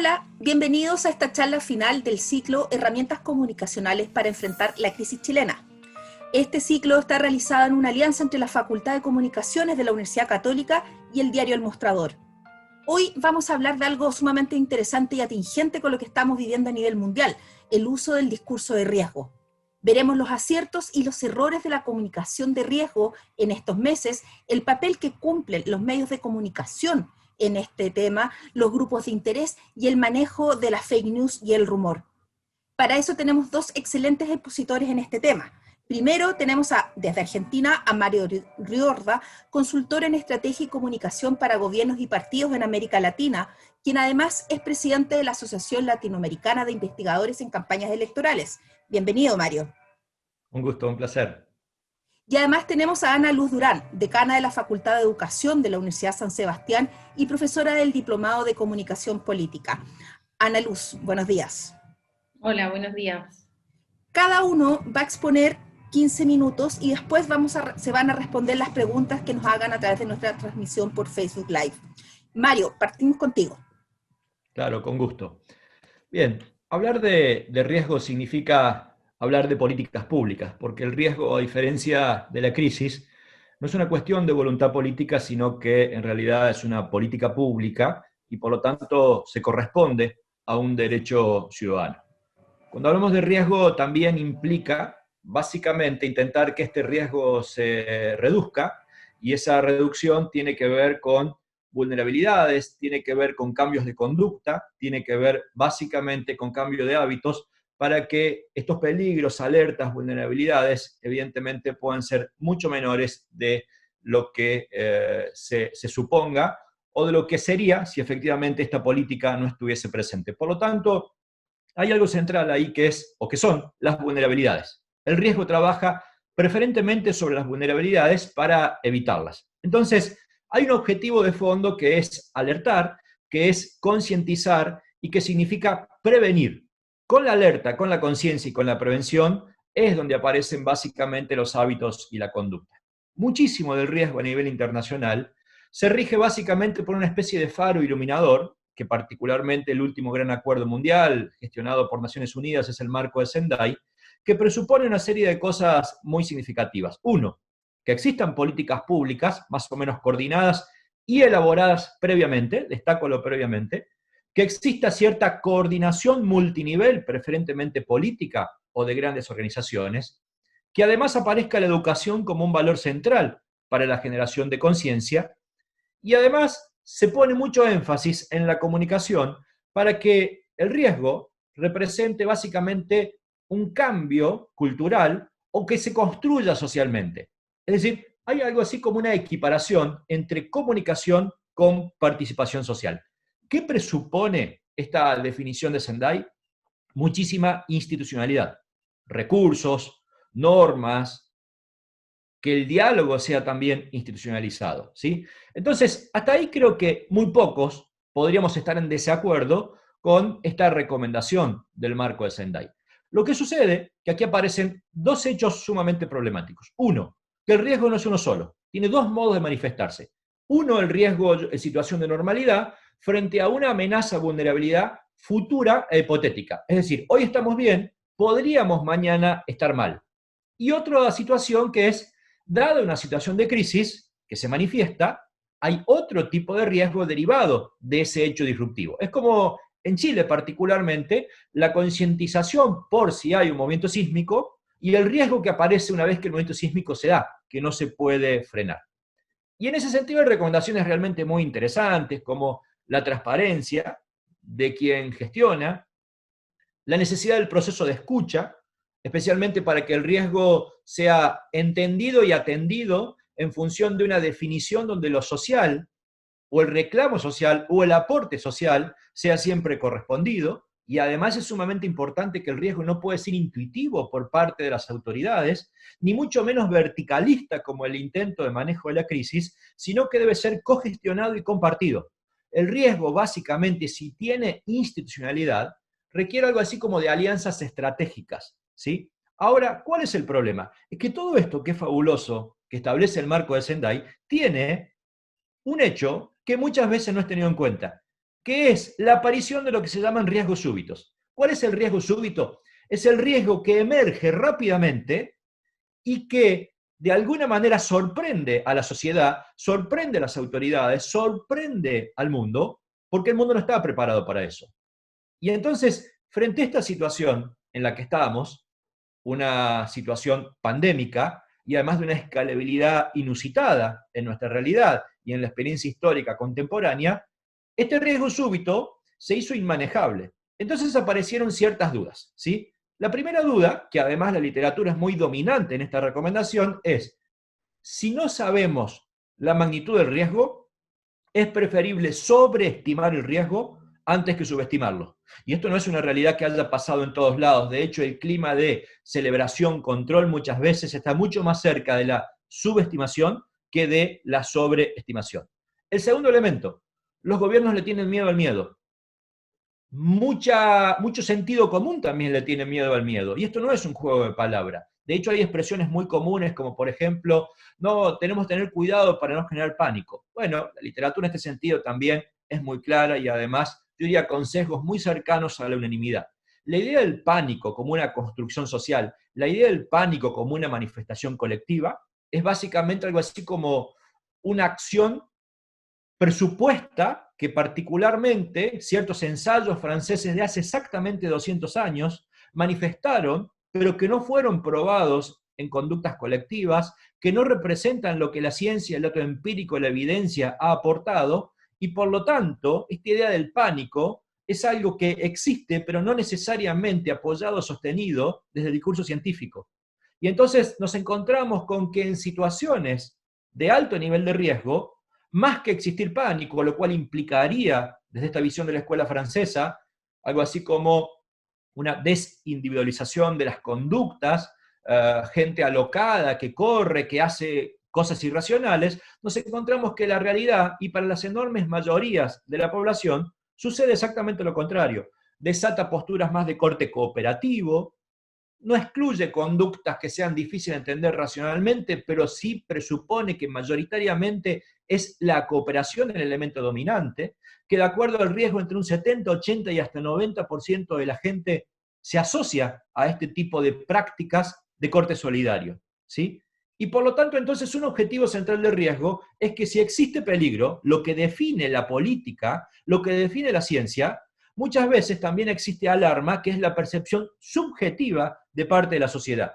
Hola, bienvenidos a esta charla final del ciclo Herramientas Comunicacionales para enfrentar la crisis chilena. Este ciclo está realizado en una alianza entre la Facultad de Comunicaciones de la Universidad Católica y el diario El Mostrador. Hoy vamos a hablar de algo sumamente interesante y atingente con lo que estamos viviendo a nivel mundial, el uso del discurso de riesgo. Veremos los aciertos y los errores de la comunicación de riesgo en estos meses, el papel que cumplen los medios de comunicación en este tema, los grupos de interés y el manejo de la fake news y el rumor. Para eso tenemos dos excelentes expositores en este tema. Primero tenemos desde Argentina a Mario Riorda, consultor en estrategia y comunicación para gobiernos y partidos en América Latina, quien además es presidente de la Asociación Latinoamericana de Investigadores en Campañas Electorales. Bienvenido, Mario. Un gusto, un placer. Y además tenemos a Ana Luz Durán, decana de la Facultad de Educación de la Universidad San Sebastián y profesora del Diplomado de Comunicación Política. Ana Luz, buenos días. Hola, buenos días. Cada uno va a exponer 15 minutos y después se van a responder las preguntas que nos hagan a través de nuestra transmisión por Facebook Live. Mario, partimos contigo. Claro, con gusto. Bien, hablar de riesgo significa hablar de políticas públicas, porque el riesgo, a diferencia de la crisis, no es una cuestión de voluntad política, sino que en realidad es una política pública y por lo tanto se corresponde a un derecho ciudadano. Cuando hablamos de riesgo también implica básicamente intentar que este riesgo se reduzca, y esa reducción tiene que ver con vulnerabilidades, tiene que ver con cambios de conducta, tiene que ver básicamente con cambio de hábitos para que estos peligros, alertas, vulnerabilidades, evidentemente puedan ser mucho menores de lo que se suponga o de lo que sería si efectivamente esta política no estuviese presente. Por lo tanto, hay algo central ahí que son las vulnerabilidades. El riesgo trabaja preferentemente sobre las vulnerabilidades para evitarlas. Entonces, hay un objetivo de fondo que es alertar, que es concientizar y que significa prevenir. Con la alerta, con la conciencia y con la prevención es donde aparecen básicamente los hábitos y la conducta. Muchísimo del riesgo a nivel internacional se rige básicamente por una especie de faro iluminador, que particularmente el último gran acuerdo mundial gestionado por Naciones Unidas es el marco de Sendai, que presupone una serie de cosas muy significativas. Uno, que existan políticas públicas más o menos coordinadas y elaboradas previamente, destaco lo previamente, que exista cierta coordinación multinivel, preferentemente política o de grandes organizaciones, que además aparezca la educación como un valor central para la generación de conciencia, y además se pone mucho énfasis en la comunicación para que el riesgo represente básicamente un cambio cultural o que se construya socialmente. Es decir, hay algo así como una equiparación entre comunicación con participación social. ¿Qué presupone esta definición de Sendai? Muchísima institucionalidad, recursos, normas, que el diálogo sea también institucionalizado, ¿sí? Entonces, hasta ahí creo que muy pocos podríamos estar en desacuerdo con esta recomendación del marco de Sendai. Lo que sucede, que aquí aparecen dos hechos sumamente problemáticos. Uno, que el riesgo no es uno solo, tiene dos modos de manifestarse. Uno, el riesgo en situación de normalidad frente a una amenaza o vulnerabilidad futura e hipotética. Es decir, hoy estamos bien, podríamos mañana estar mal. Y otra situación que es, dada una situación de crisis que se manifiesta, hay otro tipo de riesgo derivado de ese hecho disruptivo. Es como en Chile particularmente, la concientización por si hay un movimiento sísmico y el riesgo que aparece una vez que el movimiento sísmico se da, que no se puede frenar. Y en ese sentido hay recomendaciones realmente muy interesantes, como la transparencia de quien gestiona, la necesidad del proceso de escucha, especialmente para que el riesgo sea entendido y atendido en función de una definición donde lo social, o el reclamo social, o el aporte social sea siempre correspondido, y además es sumamente importante que el riesgo no puede ser intuitivo por parte de las autoridades, ni mucho menos verticalista como el intento de manejo de la crisis, sino que debe ser cogestionado y compartido. El riesgo, básicamente, si tiene institucionalidad, requiere algo así como de alianzas estratégicas, ¿sí? Ahora, ¿cuál es el problema? Es que todo esto que es fabuloso, que establece el marco de Sendai, tiene un hecho que muchas veces no es tenido en cuenta, que es la aparición de lo que se llaman riesgos súbitos. ¿Cuál es el riesgo súbito? Es el riesgo que emerge rápidamente y que de alguna manera sorprende a la sociedad, sorprende a las autoridades, sorprende al mundo, porque el mundo no estaba preparado para eso. Y entonces, frente a esta situación en la que estábamos, una situación pandémica y además de una escalabilidad inusitada en nuestra realidad y en la experiencia histórica contemporánea, este riesgo súbito se hizo inmanejable. Entonces aparecieron ciertas dudas, ¿sí? La primera duda, que además la literatura es muy dominante en esta recomendación, es, si no sabemos la magnitud del riesgo, es preferible sobreestimar el riesgo antes que subestimarlo. Y esto no es una realidad que haya pasado en todos lados. De hecho, el clima de celebración, control, muchas veces está mucho más cerca de la subestimación que de la sobreestimación. El segundo elemento, los gobiernos le tienen miedo al miedo. Mucho sentido común también le tiene miedo al miedo. Y esto no es un juego de palabras. De hecho, hay expresiones muy comunes como, por ejemplo, no, tenemos que tener cuidado para no generar pánico. Bueno, la literatura en este sentido también es muy clara y además, yo diría, consejos muy cercanos a la unanimidad. La idea del pánico como una construcción social, la idea del pánico como una manifestación colectiva, es básicamente algo así como una acción presupuesta que particularmente ciertos ensayos franceses de hace exactamente 200 años manifestaron, pero que no fueron probados en conductas colectivas, que no representan lo que la ciencia, el dato empírico, la evidencia ha aportado, y por lo tanto, esta idea del pánico es algo que existe, pero no necesariamente apoyado o sostenido desde el discurso científico. Y entonces nos encontramos con que en situaciones de alto nivel de riesgo, más que existir pánico, lo cual implicaría, desde esta visión de la escuela francesa, algo así como una desindividualización de las conductas, gente alocada que corre, que hace cosas irracionales, nos encontramos que la realidad, y para las enormes mayorías de la población, sucede exactamente lo contrario. Desata posturas más de corte cooperativo, no excluye conductas que sean difíciles de entender racionalmente, pero sí presupone que mayoritariamente es la cooperación el elemento dominante, que de acuerdo al riesgo entre un 70, 80 y hasta 90% de la gente se asocia a este tipo de prácticas de corte solidario, ¿sí? Y por lo tanto, entonces, un objetivo central del riesgo es que si existe peligro, lo que define la política, lo que define la ciencia, muchas veces también existe alarma, que es la percepción subjetiva de parte de la sociedad.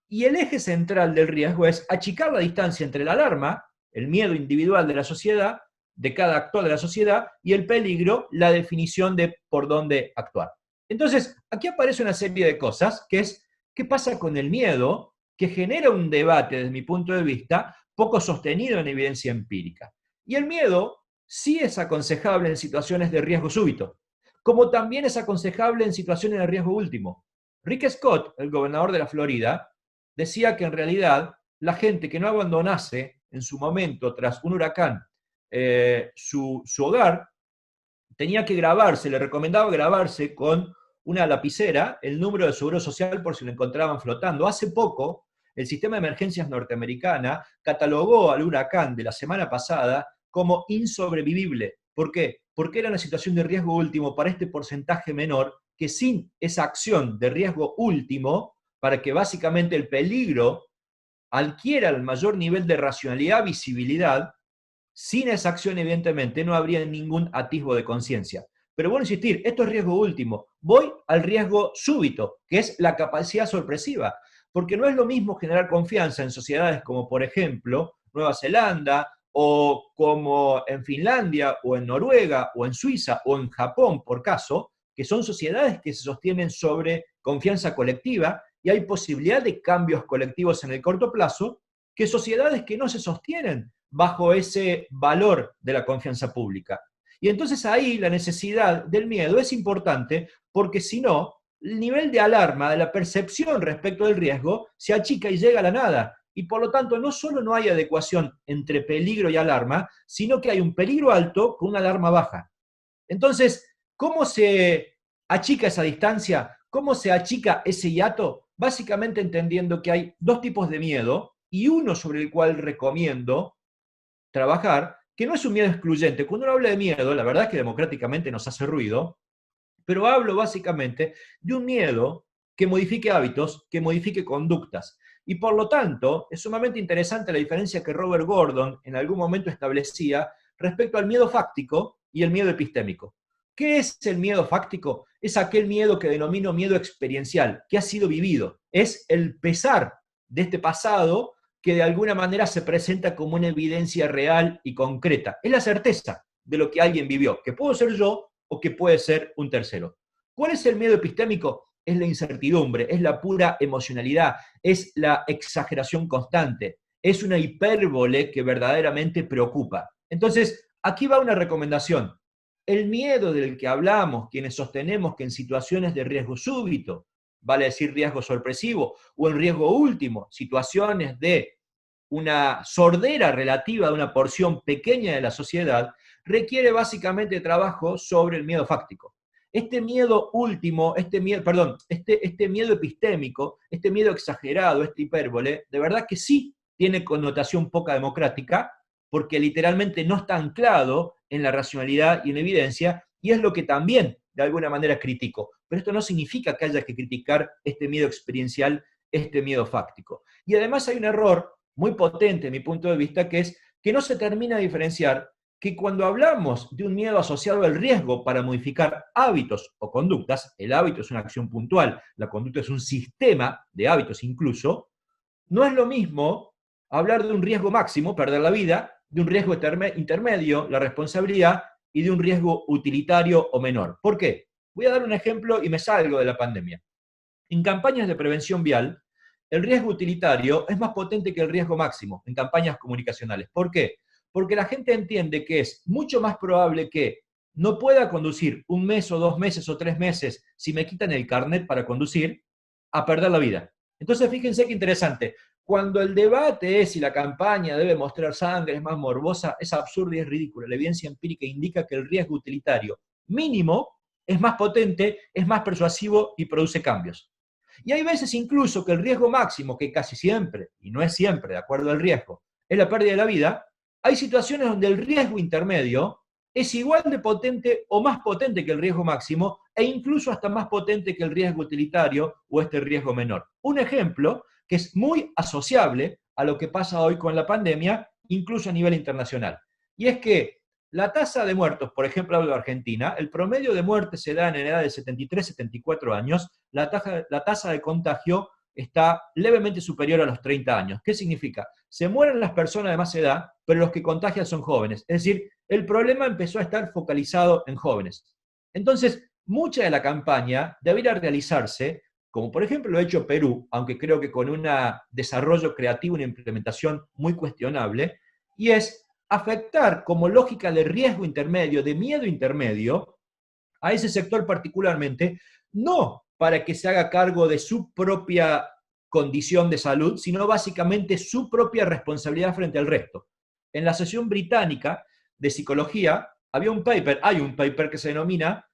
Y el eje central del riesgo es achicar la distancia entre la alarma, el miedo individual de la sociedad, de cada actor de la sociedad, y el peligro, la definición de por dónde actuar. Entonces, aquí aparece una serie de cosas, que es, ¿qué pasa con el miedo? Que genera un debate, desde mi punto de vista, poco sostenido en evidencia empírica. Y el miedo sí es aconsejable en situaciones de riesgo súbito, como también es aconsejable en situaciones de riesgo último. Rick Scott, el gobernador de la Florida, decía que en realidad la gente que no abandonase en su momento, tras un huracán, su hogar, tenía que grabarse, le recomendaba grabarse con una lapicera el número de seguro social por si lo encontraban flotando. Hace poco, el sistema de emergencias norteamericana catalogó al huracán de la semana pasada como insobrevivible. ¿Por qué? Porque era una situación de riesgo último para este porcentaje menor que sin esa acción de riesgo último, para que básicamente el peligro adquiera el mayor nivel de racionalidad, visibilidad, sin esa acción, evidentemente, no habría ningún atisbo de conciencia. Pero bueno, insistir, esto es riesgo último. Voy al riesgo súbito, que es la capacidad sorpresiva. Porque no es lo mismo generar confianza en sociedades como, por ejemplo, Nueva Zelanda, o como en Finlandia, o en Noruega, o en Suiza, o en Japón, por caso, que son sociedades que se sostienen sobre confianza colectiva y hay posibilidad de cambios colectivos en el corto plazo, que sociedades que no se sostienen bajo ese valor de la confianza pública. Y entonces ahí la necesidad del miedo es importante porque si no, el nivel de alarma, de la percepción respecto del riesgo, se achica y llega a la nada. Y por lo tanto, no solo no hay adecuación entre peligro y alarma, sino que hay un peligro alto con una alarma baja. Entonces, ¿cómo se achica esa distancia? ¿Cómo se achica ese hiato? Básicamente entendiendo que hay dos tipos de miedo y uno sobre el cual recomiendo trabajar, que no es un miedo excluyente. Cuando uno habla de miedo, la verdad es que democráticamente nos hace ruido, pero hablo básicamente de un miedo que modifique hábitos, que modifique conductas. Y por lo tanto, es sumamente interesante la diferencia que Robert Gordon en algún momento establecía respecto al miedo fáctico y el miedo epistémico. ¿Qué es el miedo fáctico? Es aquel miedo que denomino miedo experiencial, que ha sido vivido. Es el pesar de este pasado que de alguna manera se presenta como una evidencia real y concreta. Es la certeza de lo que alguien vivió, que puedo ser yo o que puede ser un tercero. ¿Cuál es el miedo epistémico? Es la incertidumbre, es la pura emocionalidad, es la exageración constante, es una hipérbole que verdaderamente preocupa. Entonces, aquí va una recomendación. El miedo del que hablamos, quienes sostenemos que en situaciones de riesgo súbito, vale decir riesgo sorpresivo, o en riesgo último, situaciones de una sordera relativa de una porción pequeña de la sociedad, requiere básicamente trabajo sobre el miedo fáctico. Este miedo último, este miedo epistémico, este miedo exagerado, este hipérbole, de verdad que sí tiene connotación poca democrática, porque literalmente no está anclado en la racionalidad y en evidencia, y es lo que también de alguna manera critico. Pero esto no significa que haya que criticar este miedo experiencial, este miedo fáctico. Y además hay un error muy potente, en mi punto de vista, que es que no se termina de diferenciar que cuando hablamos de un miedo asociado al riesgo para modificar hábitos o conductas, el hábito es una acción puntual, la conducta es un sistema de hábitos incluso, no es lo mismo hablar de un riesgo máximo, perder la vida, de un riesgo intermedio, la responsabilidad, y de un riesgo utilitario o menor. ¿Por qué? Voy a dar un ejemplo y me salgo de la pandemia. En campañas de prevención vial, el riesgo utilitario es más potente que el riesgo máximo en campañas comunicacionales. ¿Por qué? Porque la gente entiende que es mucho más probable que no pueda conducir un mes o 2 meses o 3 meses si me quitan el carnet para conducir, a perder la vida. Entonces, fíjense qué interesante. Cuando el debate es si la campaña debe mostrar sangre, es más morbosa, es absurdo y es ridículo. La evidencia empírica indica que el riesgo utilitario mínimo es más potente, es más persuasivo y produce cambios. Y hay veces incluso que el riesgo máximo, que casi siempre, y no es siempre de acuerdo al riesgo, es la pérdida de la vida, hay situaciones donde el riesgo intermedio es igual de potente o más potente que el riesgo máximo e incluso hasta más potente que el riesgo utilitario o este riesgo menor. Un ejemplo que es muy asociable a lo que pasa hoy con la pandemia, incluso a nivel internacional. Y es que la tasa de muertos, por ejemplo, hablo de Argentina, el promedio de muerte se da en edad de 73, 74 años, la tasa de contagio está levemente superior a los 30 años. ¿Qué significa? Se mueren las personas de más edad, pero los que contagian son jóvenes. Es decir, el problema empezó a estar focalizado en jóvenes. Entonces, mucha de la campaña debería realizarse, como por ejemplo lo ha hecho Perú, aunque creo que con un desarrollo creativo, una implementación muy cuestionable, y es afectar como lógica de riesgo intermedio, de miedo intermedio, a ese sector particularmente, no para que se haga cargo de su propia condición de salud, sino básicamente su propia responsabilidad frente al resto. En la Asociación Británica de Psicología hay un paper que se denomina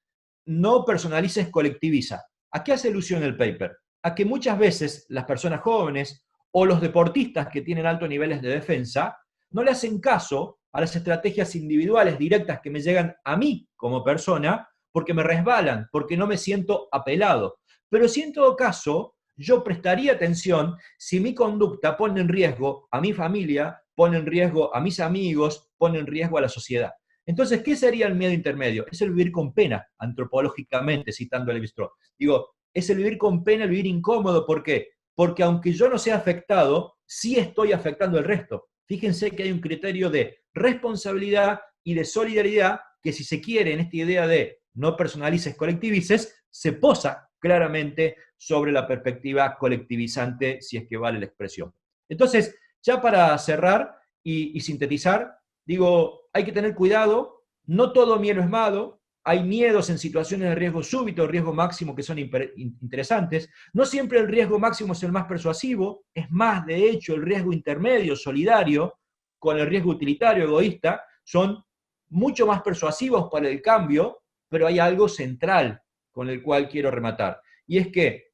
No personalices, colectiviza. ¿A qué hace alusión el paper? A que muchas veces las personas jóvenes o los deportistas que tienen altos niveles de defensa no le hacen caso a las estrategias individuales directas que me llegan a mí como persona porque me resbalan, porque no me siento apelado. Pero si en todo caso yo prestaría atención si mi conducta pone en riesgo a mi familia, pone en riesgo a mis amigos, pone en riesgo a la sociedad. Entonces, ¿qué sería el miedo intermedio? Es el vivir con pena, antropológicamente, citando a Levi-Strauss. Digo, es el vivir con pena, el vivir incómodo. ¿Por qué? Porque aunque yo no sea afectado, sí estoy afectando al resto. Fíjense que hay un criterio de responsabilidad y de solidaridad que, si se quiere, en esta idea de no personalices, colectivices, se posa claramente sobre la perspectiva colectivizante, si es que vale la expresión. Entonces, ya para cerrar y sintetizar, digo, hay que tener cuidado, no todo miedo es malo, hay miedos en situaciones de riesgo súbito, riesgo máximo que son interesantes, no siempre el riesgo máximo es el más persuasivo, es más, de hecho, el riesgo intermedio, solidario, con el riesgo utilitario, egoísta, son mucho más persuasivos para el cambio, pero hay algo central con el cual quiero rematar, y es que,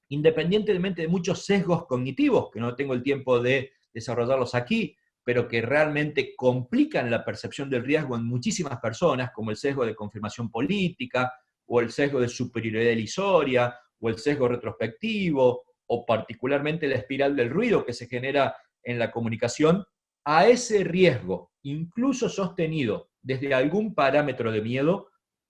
independientemente de muchos sesgos cognitivos, que no tengo el tiempo de desarrollarlos aquí, pero que realmente complican la percepción del riesgo en muchísimas personas, como el sesgo de confirmación política, o el sesgo de superioridad ilusoria, o el sesgo retrospectivo, o particularmente la espiral del ruido que se genera en la comunicación. A ese riesgo, incluso sostenido desde algún parámetro de miedo,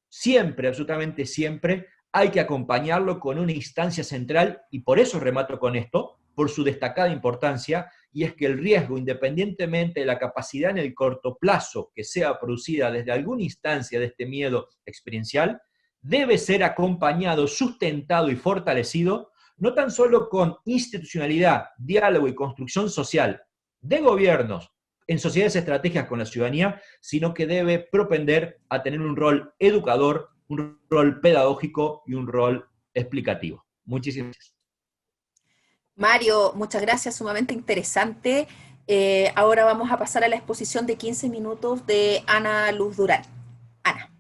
siempre, absolutamente siempre, hay que acompañarlo con una instancia central, y por eso remato con esto, por su destacada importancia, y es que el riesgo, independientemente de la capacidad en el corto plazo que sea producida desde alguna instancia de este miedo experiencial, debe ser acompañado, sustentado y fortalecido, no tan solo con institucionalidad, diálogo y construcción social de gobiernos en sociedades estratégicas con la ciudadanía, sino que debe propender a tener un rol educador, un rol pedagógico y un rol explicativo. Muchísimas gracias. Mario, muchas gracias, sumamente interesante. Ahora vamos a pasar a la exposición de 15 minutos de Ana Luz Durán. Ana.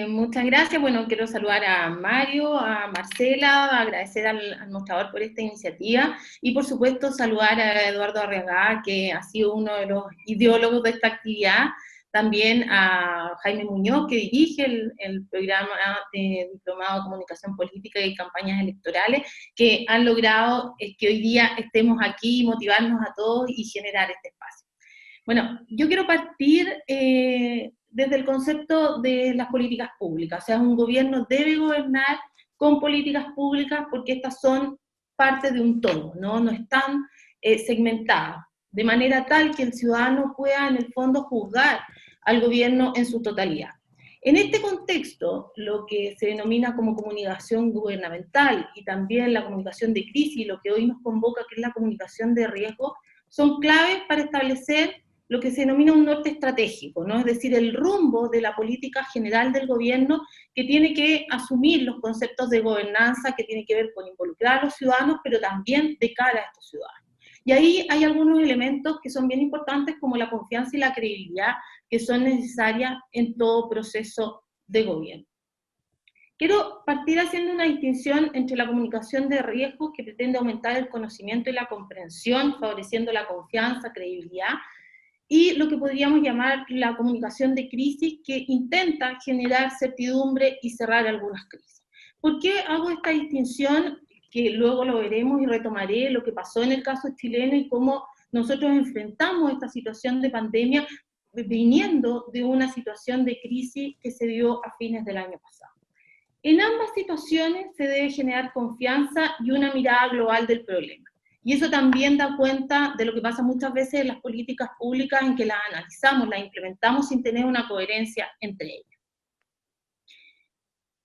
Muchas gracias. Bueno, quiero saludar a Mario, a Marcela, agradecer al mostrador por esta iniciativa y por supuesto saludar a Eduardo Arriagada, que ha sido uno de los ideólogos de esta actividad, también a Jaime Muñoz, que dirige el programa de Diplomado de Comunicación Política y Campañas Electorales, que han logrado que hoy día estemos aquí, motivarnos a todos y generar este espacio. Bueno, yo quiero partir desde el concepto de las políticas públicas, o sea, un gobierno debe gobernar con políticas públicas porque estas son parte de un todo, no están segmentadas, de manera tal que el ciudadano pueda en el fondo juzgar al gobierno en su totalidad. En este contexto, lo que se denomina como comunicación gubernamental y también la comunicación de crisis, lo que hoy nos convoca, que es la comunicación de riesgo, son claves para establecer lo que se denomina un norte estratégico, ¿no? Es decir, el rumbo de la política general del gobierno que tiene que asumir los conceptos de gobernanza, que tiene que ver con involucrar a los ciudadanos, pero también de cara a estos ciudadanos. Y ahí hay algunos elementos que son bien importantes, como la confianza y la credibilidad, que son necesarias en todo proceso de gobierno. Quiero partir haciendo una distinción entre la comunicación de riesgo, que pretende aumentar el conocimiento y la comprensión, favoreciendo la confianza, credibilidad, y lo que podríamos llamar la comunicación de crisis, que intenta generar certidumbre y cerrar algunas crisis. ¿Por qué hago esta distinción? Que luego lo veremos y retomaré lo que pasó en el caso chileno y cómo nosotros enfrentamos esta situación de pandemia viniendo de una situación de crisis que se dio a fines del año pasado. En ambas situaciones se debe generar confianza y una mirada global del problema. Y eso también da cuenta de lo que pasa muchas veces en las políticas públicas, en que las analizamos, las implementamos sin tener una coherencia entre ellas.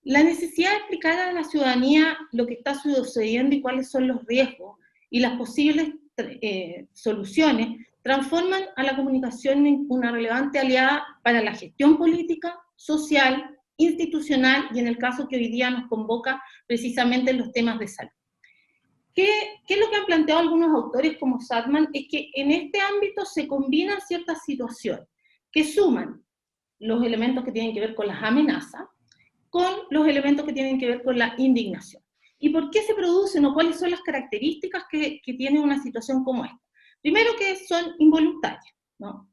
La necesidad de explicar a la ciudadanía lo que está sucediendo y cuáles son los riesgos y las posibles soluciones transforman a la comunicación en una relevante aliada para la gestión política, social, institucional y en el caso que hoy día nos convoca precisamente en los temas de salud. ¿Qué es lo que han planteado algunos autores como Sattman? Es que en este ámbito se combinan ciertas situaciones que suman los elementos que tienen que ver con las amenazas con los elementos que tienen que ver con la indignación. ¿Y por qué se producen o cuáles son las características que tiene una situación como esta? Primero, que son involuntarias, ¿no?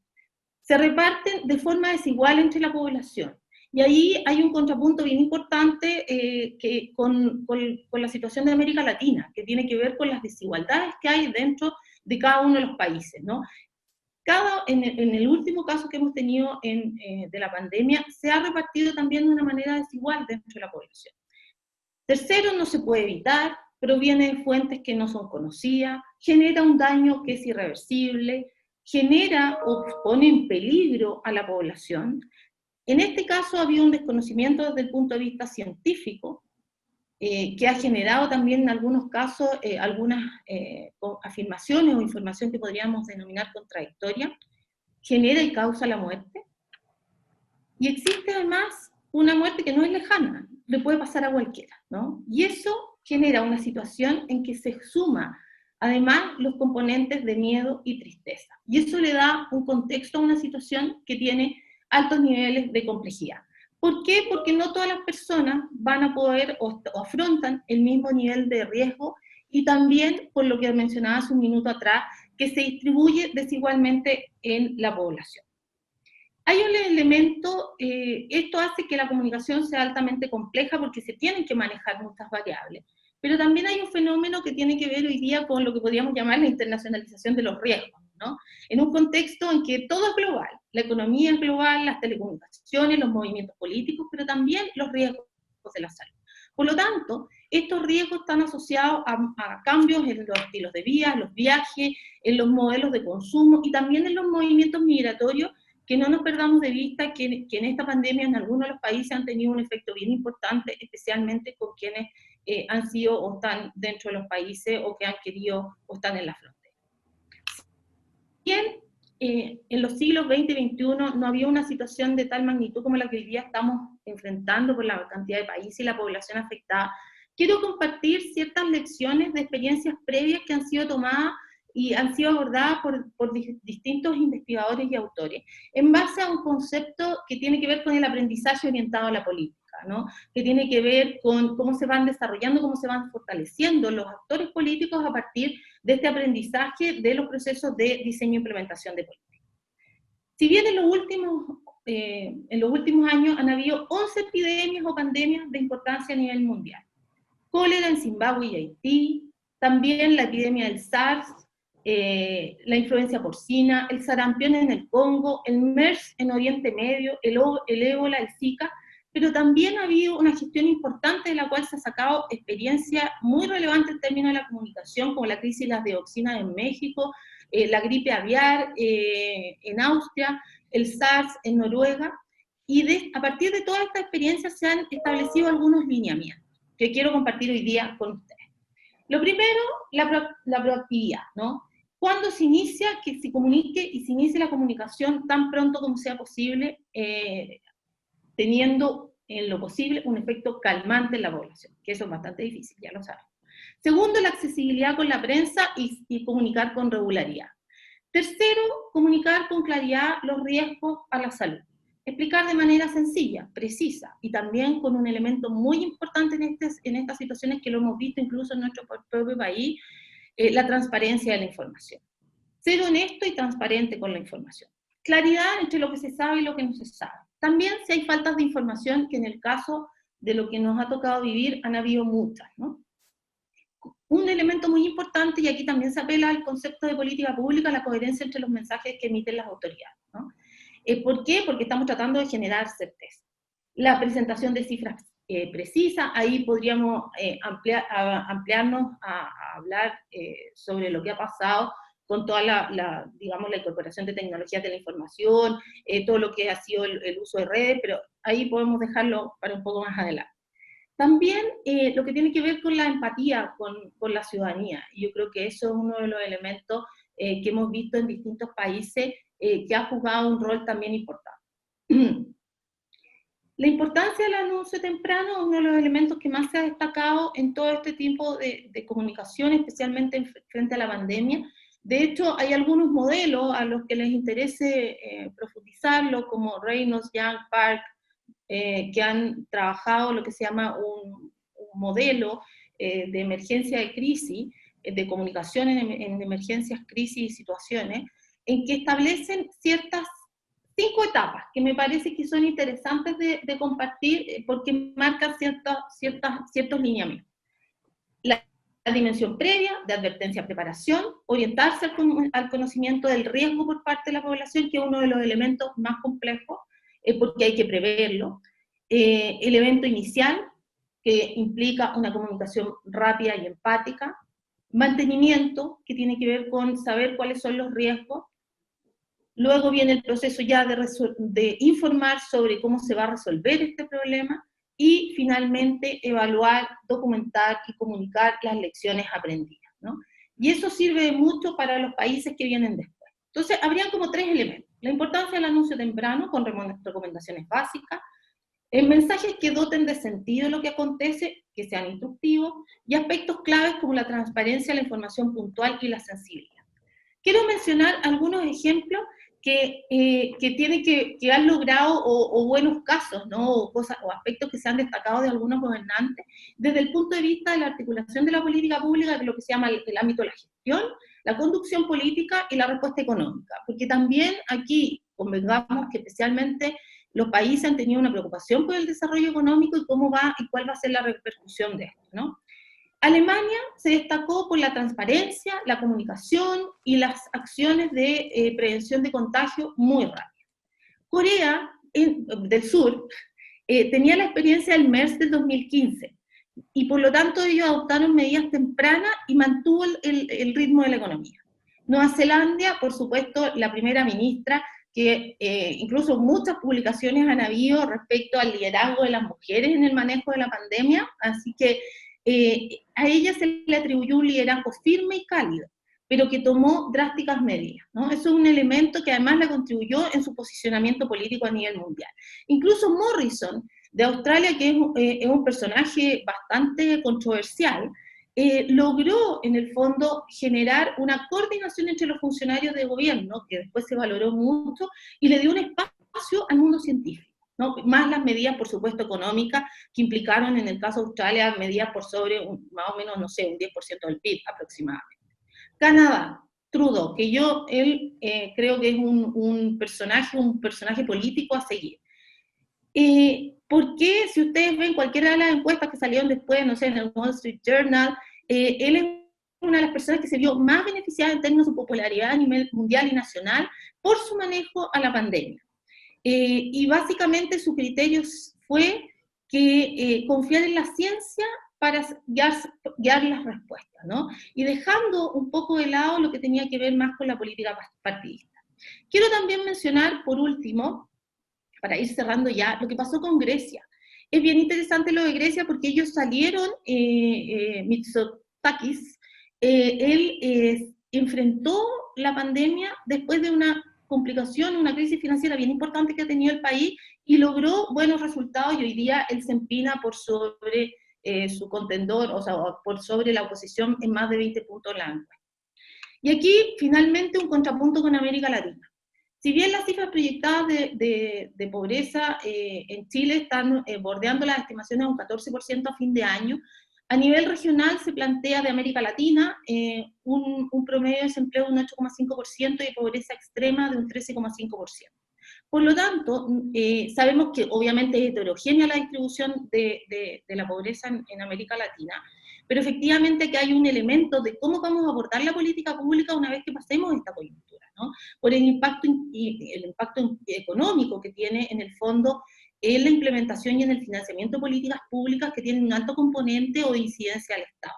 Se reparten de forma desigual entre la población. Y ahí hay un contrapunto bien importante con la situación de América Latina, que tiene que ver con las desigualdades que hay dentro de cada uno de los países, ¿no? En el último caso que hemos tenido de la pandemia, se ha repartido también de una manera desigual dentro de la población. Tercero, no se puede evitar, proviene de fuentes que no son conocidas, genera un daño que es irreversible, genera o pone en peligro a la población. En este caso había un desconocimiento desde el punto de vista científico, que ha generado también en algunos casos algunas afirmaciones o información que podríamos denominar contradictoria, genera y causa la muerte. Y existe además una muerte que no es lejana, le puede pasar a cualquiera, ¿no? Y eso genera una situación en que se suma además los componentes de miedo y tristeza. Y eso le da un contexto a una situación que tiene altos niveles de complejidad. ¿Por qué? Porque no todas las personas van a poder o afrontan el mismo nivel de riesgo, y también, por lo que mencionaba hace un minuto atrás, que se distribuye desigualmente en la población. Hay un elemento, esto hace que la comunicación sea altamente compleja porque se tienen que manejar muchas variables, pero también hay un fenómeno que tiene que ver hoy día con lo que podríamos llamar la internacionalización de los riesgos, ¿no? En un contexto en que todo es global, la economía es global, las telecomunicaciones, los movimientos políticos, pero también los riesgos de la salud. Por lo tanto, estos riesgos están asociados a cambios en los estilos de vida, en los viajes, en los modelos de consumo y también en los movimientos migratorios, que no nos perdamos de vista que en esta pandemia en algunos de los países han tenido un efecto bien importante, especialmente con quienes han sido o están dentro de los países o que han querido o están en la frontera. Bien, en los siglos XX y XXI no había una situación de tal magnitud como la que hoy día estamos enfrentando por la cantidad de países y la población afectada. Quiero compartir ciertas lecciones de experiencias previas que han sido tomadas y han sido abordadas por distintos investigadores y autores, en base a un concepto que tiene que ver con el aprendizaje orientado a la política, ¿no? Que tiene que ver con cómo se van desarrollando, cómo se van fortaleciendo los actores políticos a partir de este aprendizaje de los procesos de diseño e implementación de política. Si bien en los últimos años han habido 11 epidemias o pandemias de importancia a nivel mundial. Cólera en Zimbabue y Haití, también la epidemia del SARS, la influencia porcina, el sarampión en el Congo, el MERS en Oriente Medio, el ébola, el Zika, pero también ha habido una gestión importante de la cual se ha sacado experiencia muy relevante en términos de la comunicación, como la crisis de las dioxinas en México, la gripe aviar en Austria, el SARS en Noruega, y a partir de toda esta experiencia se han establecido algunos lineamientos que quiero compartir hoy día con ustedes. Lo primero, la proactividad, ¿no? Cuando se inicia, que se comunique y se inicie la comunicación tan pronto como sea posible, teniendo en lo posible un efecto calmante en la población, que eso es bastante difícil, ya lo saben. Segundo, la accesibilidad con la prensa y comunicar con regularidad. Tercero, comunicar con claridad los riesgos a la salud. Explicar de manera sencilla, precisa, y también con un elemento muy importante en estas situaciones que lo hemos visto incluso en nuestro propio país, la transparencia de la información. Ser honesto y transparente con la información. Claridad entre lo que se sabe y lo que no se sabe. También si hay faltas de información, que en el caso de lo que nos ha tocado vivir han habido muchas, ¿no? Un elemento muy importante, y aquí también se apela al concepto de política pública, la coherencia entre los mensajes que emiten las autoridades, ¿no? ¿Por qué? Porque estamos tratando de generar certeza. La presentación de cifras precisas, ahí podríamos ampliarnos a hablar sobre lo que ha pasado con toda digamos, la incorporación de tecnologías de la información, todo lo que ha sido el uso de redes, pero ahí podemos dejarlo para un poco más adelante. También lo que tiene que ver con la empatía con la ciudadanía, y yo creo que eso es uno de los elementos que hemos visto en distintos países que ha jugado un rol también importante. La importancia del anuncio temprano es uno de los elementos que más se ha destacado en todo este tipo de comunicación, especialmente frente a la pandemia. De hecho, hay algunos modelos a los que les interese profundizarlo, como Reynolds, Young, Park, que han trabajado lo que se llama un modelo de emergencia de crisis, de comunicación en emergencias, crisis y situaciones, en que establecen ciertas 5 etapas que me parece que son interesantes de compartir porque marcan ciertos lineamientos. La dimensión previa, de advertencia, preparación, orientarse al conocimiento del riesgo por parte de la población, que es uno de los elementos más complejos, porque hay que preverlo. El evento inicial, que implica una comunicación rápida y empática. Mantenimiento, que tiene que ver con saber cuáles son los riesgos. Luego viene el proceso ya de informar sobre cómo se va a resolver este problema, y finalmente evaluar, documentar y comunicar las lecciones aprendidas, ¿no? Y eso sirve mucho para los países que vienen después. Entonces, habrían como 3 elementos. La importancia del anuncio temprano, con recomendaciones básicas, mensajes que doten de sentido lo que acontece, que sean instructivos, y aspectos claves como la transparencia, la información puntual y la sensibilidad. Quiero mencionar algunos ejemplos que han logrado, o buenos casos, ¿no? O cosas, o aspectos que se han destacado de algunos gobernantes, desde el punto de vista de la articulación de la política pública, de lo que se llama el ámbito de la gestión, la conducción política y la respuesta económica. Porque también aquí convengamos que especialmente los países han tenido una preocupación por el desarrollo económico y cómo va y cuál va a ser la repercusión de esto, ¿no? Alemania se destacó por la transparencia, la comunicación y las acciones de prevención de contagio muy rápidas. Corea del Sur tenía la experiencia del MERS del 2015, y por lo tanto ellos adoptaron medidas tempranas y mantuvo el ritmo de la economía. Nueva Zelanda, por supuesto, la primera ministra, que incluso muchas publicaciones han habido respecto al liderazgo de las mujeres en el manejo de la pandemia, así que a ella se le atribuyó un liderazgo firme y cálido, pero que tomó drásticas medidas, ¿no? Eso es un elemento que además le contribuyó en su posicionamiento político a nivel mundial. Incluso Morrison, de Australia, que es un personaje bastante controversial, logró en el fondo generar una coordinación entre los funcionarios de gobierno, que después se valoró mucho, y le dio un espacio al mundo científico, ¿no? Más las medidas, por supuesto, económicas, que implicaron en el caso de Australia medidas por sobre, más o menos, no sé, un 10% del PIB aproximadamente. Canadá, Trudeau, que él creo que es un personaje político a seguir. ¿Por qué? Si ustedes ven cualquiera de las encuestas que salieron después, no sé, en el Wall Street Journal, él es una de las personas que se vio más beneficiada en términos de popularidad a nivel mundial y nacional por su manejo a la pandemia. Y básicamente su criterio fue que confiar en la ciencia para guiar las respuestas, ¿no? Y dejando un poco de lado lo que tenía que ver más con la política partidista. Quiero también mencionar, por último, para ir cerrando ya, lo que pasó con Grecia. Es bien interesante lo de Grecia porque ellos salieron, Mitsotakis, él enfrentó la pandemia después de una complicación, una crisis financiera bien importante que ha tenido el país, y logró buenos resultados, y hoy día él se empina por sobre su contendor, o sea, por sobre la oposición en más de 20 puntos en la encuesta. Y aquí, finalmente, un contrapunto con América Latina. Si bien las cifras proyectadas de pobreza en Chile están bordeando las estimaciones a un 14% a fin de año, a nivel regional se plantea de América Latina un promedio de desempleo de un 8,5% y de pobreza extrema de un 13,5%. Por lo tanto, sabemos que obviamente es heterogénea la distribución de la pobreza en América Latina, pero efectivamente que hay un elemento de cómo vamos a abordar la política pública una vez que pasemos esta coyuntura, ¿no? Por el impacto económico que tiene en el fondo en la implementación y en el financiamiento de políticas públicas que tienen un alto componente o de incidencia al Estado.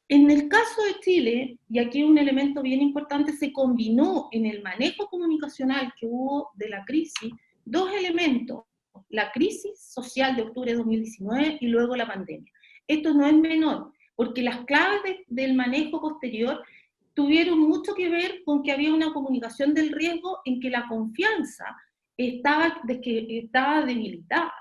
En el caso de Chile, y aquí un elemento bien importante, se combinó en el manejo comunicacional que hubo de la crisis dos elementos: la crisis social de octubre de 2019 y luego la pandemia. Esto no es menor, porque las claves del manejo posterior tuvieron mucho que ver con que había una comunicación del riesgo en que la confianza estaba debilitada.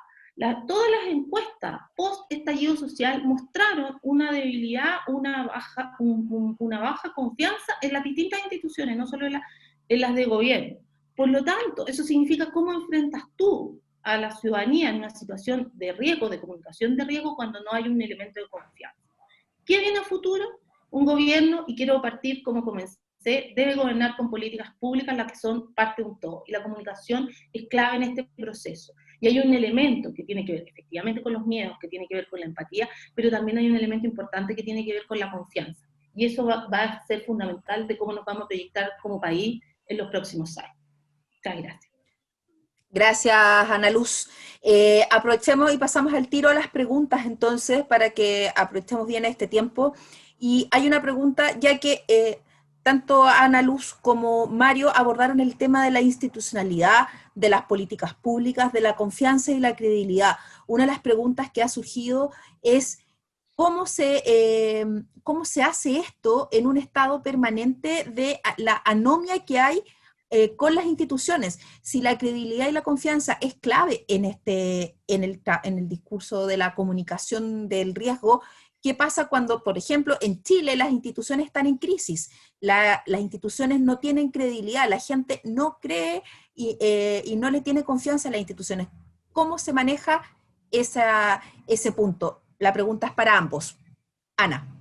Todas las encuestas post-estallido social mostraron una debilidad, una baja confianza en las distintas instituciones, no solo en las de gobierno. Por lo tanto, eso significa cómo enfrentas tú a la ciudadanía en una situación de riesgo, de comunicación de riesgo, cuando no hay un elemento de confianza. ¿Qué viene a futuro? Un gobierno, y quiero partir como comencé, debe gobernar con políticas públicas las que son parte de un todo, y la comunicación es clave en este proceso. Y hay un elemento que tiene que ver efectivamente con los miedos, que tiene que ver con la empatía, pero también hay un elemento importante que tiene que ver con la confianza. Y eso va a ser fundamental de cómo nos vamos a proyectar como país en los próximos años. Muchas gracias. Gracias, Ana Luz. Aprovechemos y pasamos al tiro a las preguntas entonces, para que aprovechemos bien este tiempo. Y hay una pregunta, ya que tanto Ana Luz como Mario abordaron el tema de la institucionalidad, de las políticas públicas, de la confianza y la credibilidad. Una de las preguntas que ha surgido es cómo se hace esto en un estado permanente de la anomia que hay con las instituciones. Si la credibilidad y la confianza es clave en el discurso de la comunicación del riesgo, ¿Qué pasa cuando, por ejemplo, en Chile las instituciones están en crisis? Las instituciones no tienen credibilidad, la gente no cree y no le tiene confianza en las instituciones. ¿Cómo se maneja ese punto? La pregunta es para ambos. Ana.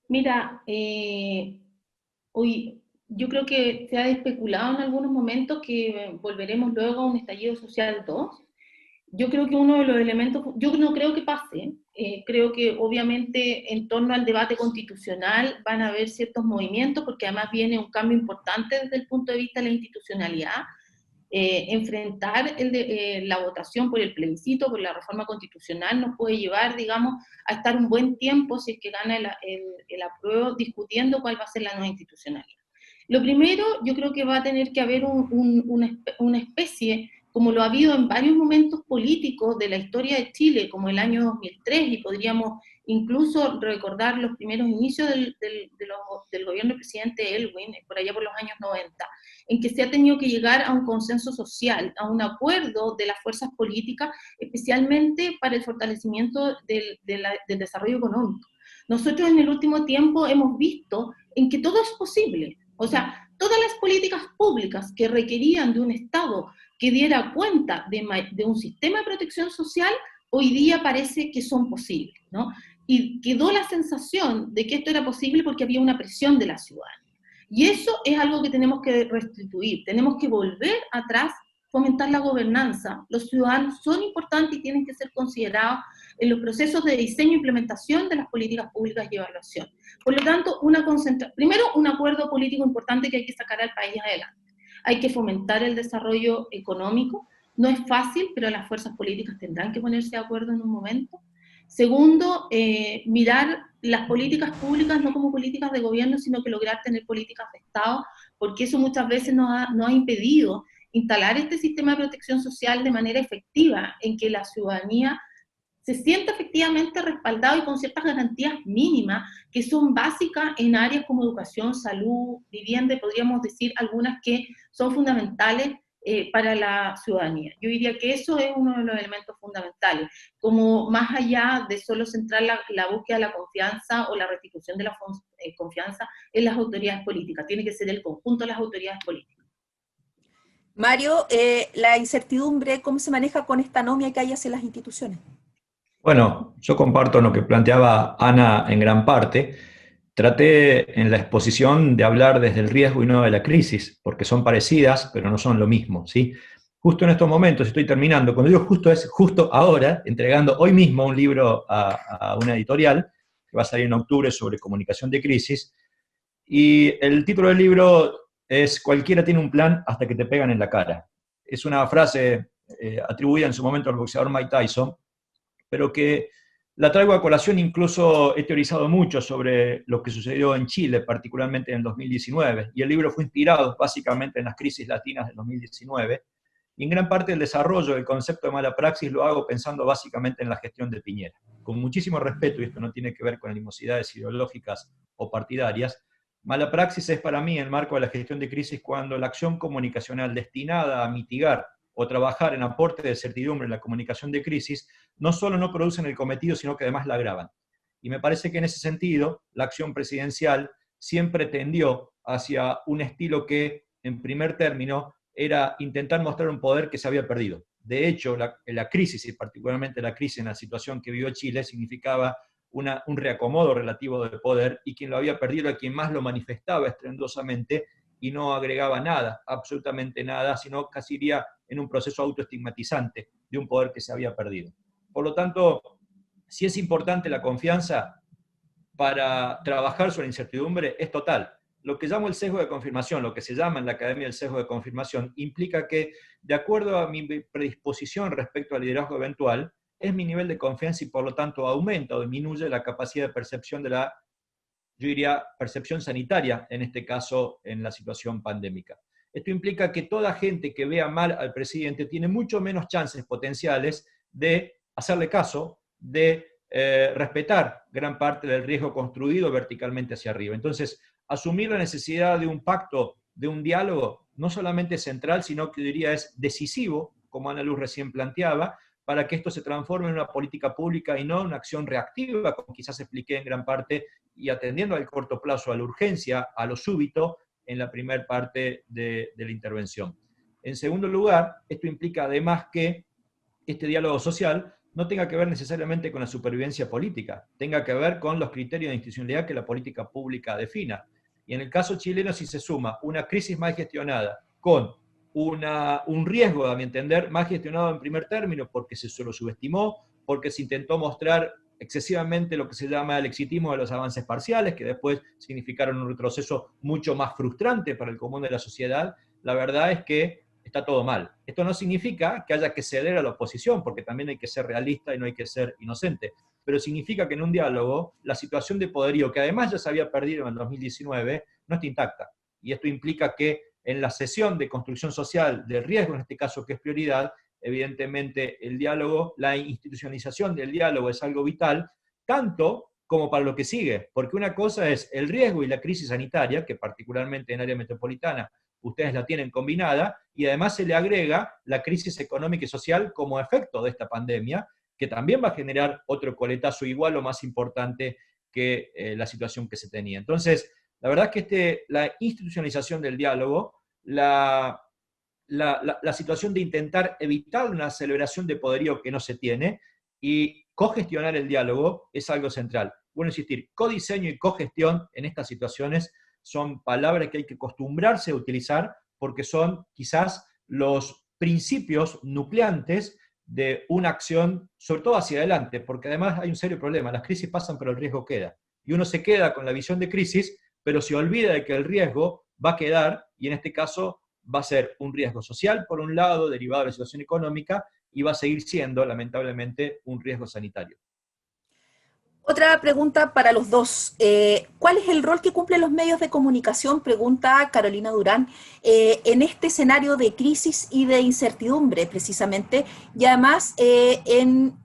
Mira, hoy yo creo que se ha especulado en algunos momentos que volveremos luego a un estallido social 2. Yo creo que uno de los elementos, yo no creo que pase, creo que obviamente en torno al debate constitucional van a haber ciertos movimientos, porque además viene un cambio importante desde el punto de vista de la institucionalidad. Enfrentar la votación por el plebiscito, por la reforma constitucional, nos puede llevar, digamos, a estar un buen tiempo, si es que gana el apruebo, discutiendo cuál va a ser la nueva institucionalidad. Lo primero, yo creo que va a tener que haber una especie, como lo ha habido en varios momentos políticos de la historia de Chile, como el año 2003, y podríamos incluso recordar los primeros inicios del gobierno del presidente Elwin, por allá por los años 90, en que se ha tenido que llegar a un consenso social, a un acuerdo de las fuerzas políticas, especialmente para el fortalecimiento del desarrollo económico. Nosotros en el último tiempo hemos visto en que todo es posible. O sea, todas las políticas públicas que requerían de un Estado que diera cuenta de un sistema de protección social, hoy día parece que son posibles, ¿no? Y quedó la sensación de que esto era posible porque había una presión de la ciudadanía. Y eso es algo que tenemos que restituir, tenemos que volver atrás, fomentar la gobernanza. Los ciudadanos son importantes y tienen que ser considerados en los procesos de diseño e implementación de las políticas públicas y evaluación. Por lo tanto, primero un acuerdo político importante que hay que sacar al país adelante. Hay que fomentar el desarrollo económico. No es fácil, pero las fuerzas políticas tendrán que ponerse de acuerdo en un momento. Segundo, mirar las políticas públicas no como políticas de gobierno, sino que lograr tener políticas de Estado, porque eso muchas veces nos ha impedido instalar este sistema de protección social de manera efectiva, en que la ciudadanía se sienta efectivamente respaldado y con ciertas garantías mínimas que son básicas en áreas como educación, salud, vivienda, podríamos decir algunas que son fundamentales para la ciudadanía. Yo diría que eso es uno de los elementos fundamentales, como más allá de solo centrar la búsqueda de la confianza o la restitución de la confianza en las autoridades políticas, tiene que ser el conjunto de las autoridades políticas. Mario, la incertidumbre, ¿cómo se maneja con esta anomia que hay hacia las instituciones? Bueno, yo comparto lo que planteaba Ana en gran parte. Traté en la exposición de hablar desde el riesgo y no de la crisis, porque son parecidas, pero no son lo mismo, ¿sí? Justo en estos momentos, estoy terminando, cuando digo justo es justo ahora, entregando hoy mismo un libro a una editorial, que va a salir en octubre sobre comunicación de crisis, y el título del libro es "Cualquiera tiene un plan hasta que te pegan en la cara". Es una frase atribuida en su momento al boxeador Mike Tyson, pero que la traigo a colación. Incluso he teorizado mucho sobre lo que sucedió en Chile, particularmente en el 2019, y el libro fue inspirado básicamente en las crisis latinas del 2019, y en gran parte el desarrollo del concepto de mala praxis lo hago pensando básicamente en la gestión de Piñera. Con muchísimo respeto, y esto no tiene que ver con animosidades ideológicas o partidarias, mala praxis es para mí, en el marco de la gestión de crisis, cuando la acción comunicacional destinada a mitigar o trabajar en aporte de certidumbre en la comunicación de crisis, no solo no producen el cometido, sino que además la agravan. Y me parece que en ese sentido, la acción presidencial siempre tendió hacia un estilo que, en primer término, era intentar mostrar un poder que se había perdido. De hecho, la crisis, y particularmente la crisis en la situación que vivió Chile, significaba un reacomodo relativo de poder, y quien lo había perdido era quien más lo manifestaba estrendosamente y no agregaba nada, absolutamente nada, sino casi iría en un proceso autoestigmatizante de un poder que se había perdido. Por lo tanto, si es importante la confianza para trabajar sobre la incertidumbre, es total. Lo que llamo el sesgo de confirmación, lo que se llama en la academia el sesgo de confirmación, implica que, de acuerdo a mi predisposición respecto al liderazgo eventual, es mi nivel de confianza y por lo tanto aumenta o disminuye la capacidad de percepción de la, yo diría, percepción sanitaria, en este caso en la situación pandémica. Esto implica que toda gente que vea mal al presidente tiene mucho menos chances potenciales de hacerle caso, de respetar gran parte del riesgo construido verticalmente hacia arriba. Entonces, asumir la necesidad de un pacto, de un diálogo, no solamente es central, sino que diría es decisivo, como Ana Luz recién planteaba, para que esto se transforme en una política pública y no en una acción reactiva, como quizás expliqué en gran parte, y atendiendo al corto plazo, a la urgencia, a lo súbito, en la primera parte de la intervención. En segundo lugar, esto implica además que este diálogo social no tenga que ver necesariamente con la supervivencia política, tenga que ver con los criterios de institucionalidad que la política pública defina. Y en el caso chileno, si se suma una crisis mal gestionada con un riesgo, a mi entender, más gestionado en primer término, porque se lo subestimó, porque se intentó mostrar excesivamente lo que se llama el exitismo de los avances parciales, que después significaron un retroceso mucho más frustrante para el común de la sociedad. La verdad es que está todo mal. Esto no significa que haya que ceder a la oposición, porque también hay que ser realista y no hay que ser inocente, pero significa que en un diálogo la situación de poderío, que además ya se había perdido en el 2019, no está intacta. Y esto implica que en la sesión de construcción social del riesgo, en este caso que es prioridad, evidentemente el diálogo, la institucionalización del diálogo es algo vital, tanto como para lo que sigue, porque una cosa es el riesgo y la crisis sanitaria, que particularmente en área metropolitana ustedes la tienen combinada, y además se le agrega la crisis económica y social como efecto de esta pandemia, que también va a generar otro coletazo igual o más importante que la situación que se tenía. Entonces, la verdad es que la institucionalización del diálogo, la situación de intentar evitar una celebración de poderío que no se tiene y cogestionar el diálogo es algo central. Bueno, insistir, codiseño y cogestión en estas situaciones son palabras que hay que acostumbrarse a utilizar porque son quizás los principios nucleantes de una acción, sobre todo hacia adelante, porque además hay un serio problema, las crisis pasan pero el riesgo queda. Y uno se queda con la visión de crisis, pero se olvida de que el riesgo va a quedar, y en este caso va a ser un riesgo social, por un lado, derivado de la situación económica, y va a seguir siendo, lamentablemente, un riesgo sanitario. Otra pregunta para los dos. ¿Cuál es el rol que cumplen los medios de comunicación? Pregunta Carolina Durán, en este escenario de crisis y de incertidumbre, precisamente, y además en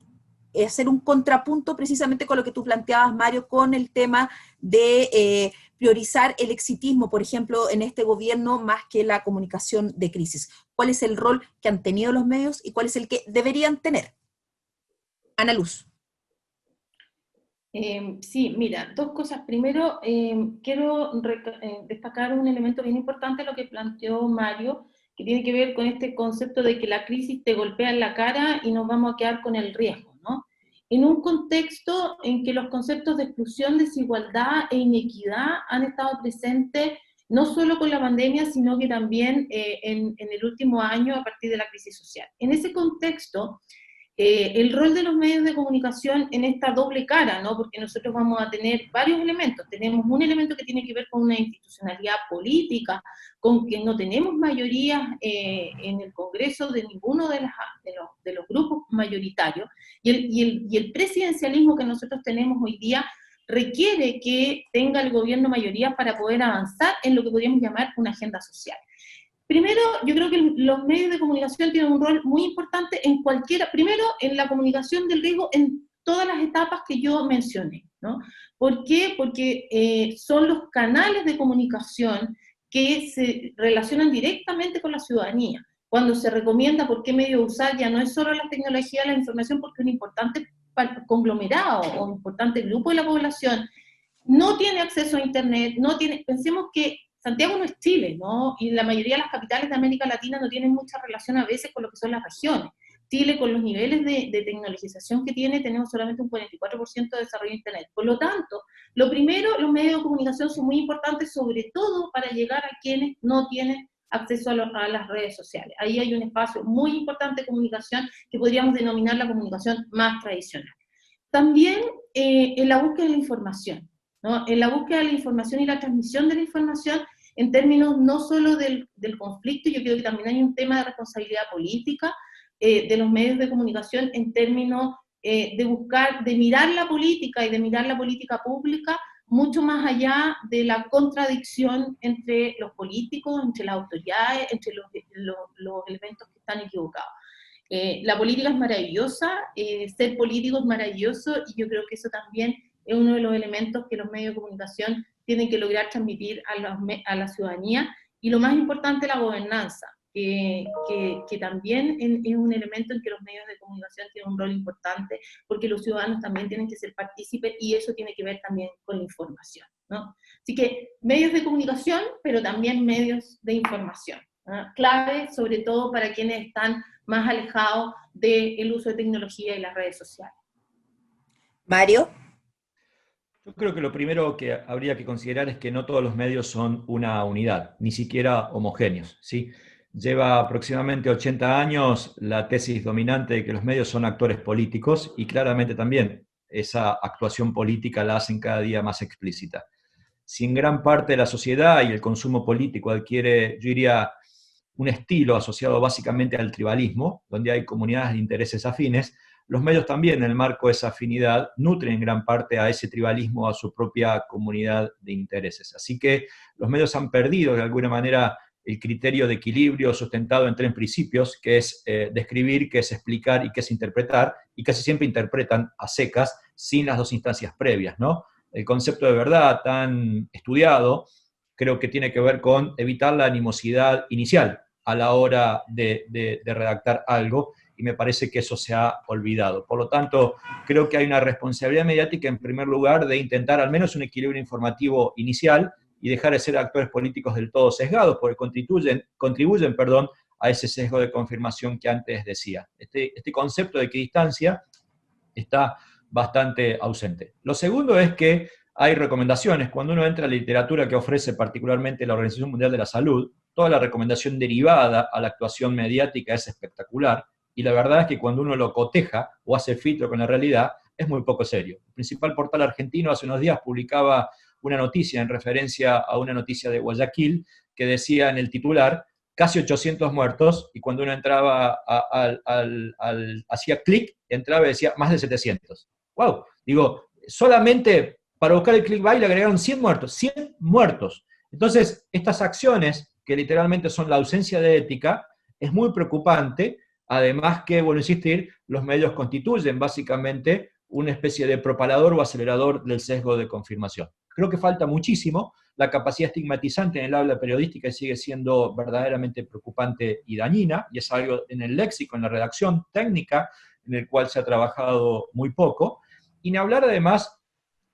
hacer un contrapunto precisamente con lo que tú planteabas, Mario, con el tema de priorizar el exitismo, por ejemplo, en este gobierno, más que la comunicación de crisis. ¿Cuál es el rol que han tenido los medios y cuál es el que deberían tener? Ana Luz. Sí, mira, dos cosas. Primero, quiero destacar un elemento bien importante, lo que planteó Mario, que tiene que ver con este concepto de que la crisis te golpea en la cara y nos vamos a quedar con el riesgo, ¿no? En un contexto en que los conceptos de exclusión, desigualdad e inequidad han estado presentes no solo con la pandemia, sino que también en el último año a partir de la crisis social. En ese contexto, el rol de los medios de comunicación en esta doble cara, ¿no? Porque nosotros vamos a tener varios elementos. Tenemos un elemento que tiene que ver con una institucionalidad política, con que no tenemos mayoría en el Congreso de ninguno de los grupos mayoritarios, y el presidencialismo que nosotros tenemos hoy día requiere que tenga el gobierno mayoría para poder avanzar en lo que podríamos llamar una agenda social. Primero, yo creo que los medios de comunicación tienen un rol muy importante primero en la comunicación del riesgo en todas las etapas que yo mencioné, ¿no? ¿Por qué? Porque son los canales de comunicación que se relacionan directamente con la ciudadanía. Cuando se recomienda por qué medio usar, ya no es solo la tecnología de la información, porque un importante conglomerado o un importante grupo de la población no tiene acceso a Internet, pensemos que Santiago no es Chile, ¿no? Y la mayoría de las capitales de América Latina no tienen mucha relación a veces con lo que son las regiones. Chile, con los niveles de tecnologización que tiene, tenemos solamente un 44% de desarrollo de Internet. Por lo tanto, lo primero, los medios de comunicación son muy importantes, sobre todo para llegar a quienes no tienen acceso a las redes sociales. Ahí hay un espacio muy importante de comunicación que podríamos denominar la comunicación más tradicional. También en la búsqueda de la información, ¿no? En la búsqueda de la información y la transmisión de la información en términos no solo del conflicto, yo creo que también hay un tema de responsabilidad política de los medios de comunicación en términos de mirar la política y de mirar la política pública mucho más allá de la contradicción entre los políticos, entre las autoridades, entre los elementos que están equivocados. La política es maravillosa, ser político es maravilloso, y yo creo que eso también es uno de los elementos que los medios de comunicación tienen que lograr transmitir a la ciudadanía, y lo más importante, la gobernanza. que también es un elemento en que los medios de comunicación tienen un rol importante, porque los ciudadanos también tienen que ser partícipes, y eso tiene que ver también con la información, ¿no? Así que medios de comunicación, pero también medios de información, ¿no? Clave sobre todo para quienes están más alejados del uso de tecnología y las redes sociales. Mario. Yo creo que lo primero que habría que considerar es que no todos los medios son una unidad, ni siquiera homogéneos, ¿sí? Lleva aproximadamente 80 años la tesis dominante de que los medios son actores políticos, y claramente también esa actuación política la hacen cada día más explícita. Si en gran parte de la sociedad y el consumo político adquiere, yo diría, un estilo asociado básicamente al tribalismo, donde hay comunidades de intereses afines, los medios también, en el marco de esa afinidad, nutren en gran parte a ese tribalismo, a su propia comunidad de intereses. Así que los medios han perdido de alguna manera el criterio de equilibrio sustentado en tres principios, que es describir, que es explicar y que es interpretar, y casi siempre interpretan a secas, sin las dos instancias previas, ¿no? El concepto de verdad tan estudiado creo que tiene que ver con evitar la animosidad inicial a la hora de redactar algo, y me parece que eso se ha olvidado. Por lo tanto, creo que hay una responsabilidad mediática, en primer lugar, de intentar al menos un equilibrio informativo inicial y dejar de ser actores políticos del todo sesgados, porque contribuyen a ese sesgo de confirmación que antes decía. Este concepto de equidistancia está bastante ausente. Lo segundo es que hay recomendaciones. Cuando uno entra a la literatura que ofrece particularmente la Organización Mundial de la Salud, toda la recomendación derivada a la actuación mediática es espectacular, y la verdad es que cuando uno lo coteja o hace filtro con la realidad, es muy poco serio. El principal portal argentino hace unos días publicaba una noticia en referencia a una noticia de Guayaquil que decía en el titular, casi 800 muertos, y cuando uno entraba, hacía clic, entraba y decía más de 700. ¡Wow! Digo, solamente para buscar el clickbait le agregaron 100 muertos, 100 muertos. Entonces, estas acciones, que literalmente son la ausencia de ética, es muy preocupante. Además que, bueno, insistir, los medios constituyen básicamente una especie de propalador o acelerador del sesgo de confirmación. Creo que falta muchísimo. La capacidad estigmatizante en el habla periodística sigue siendo verdaderamente preocupante y dañina, y es algo en el léxico, en la redacción técnica, en el cual se ha trabajado muy poco. Y ni hablar además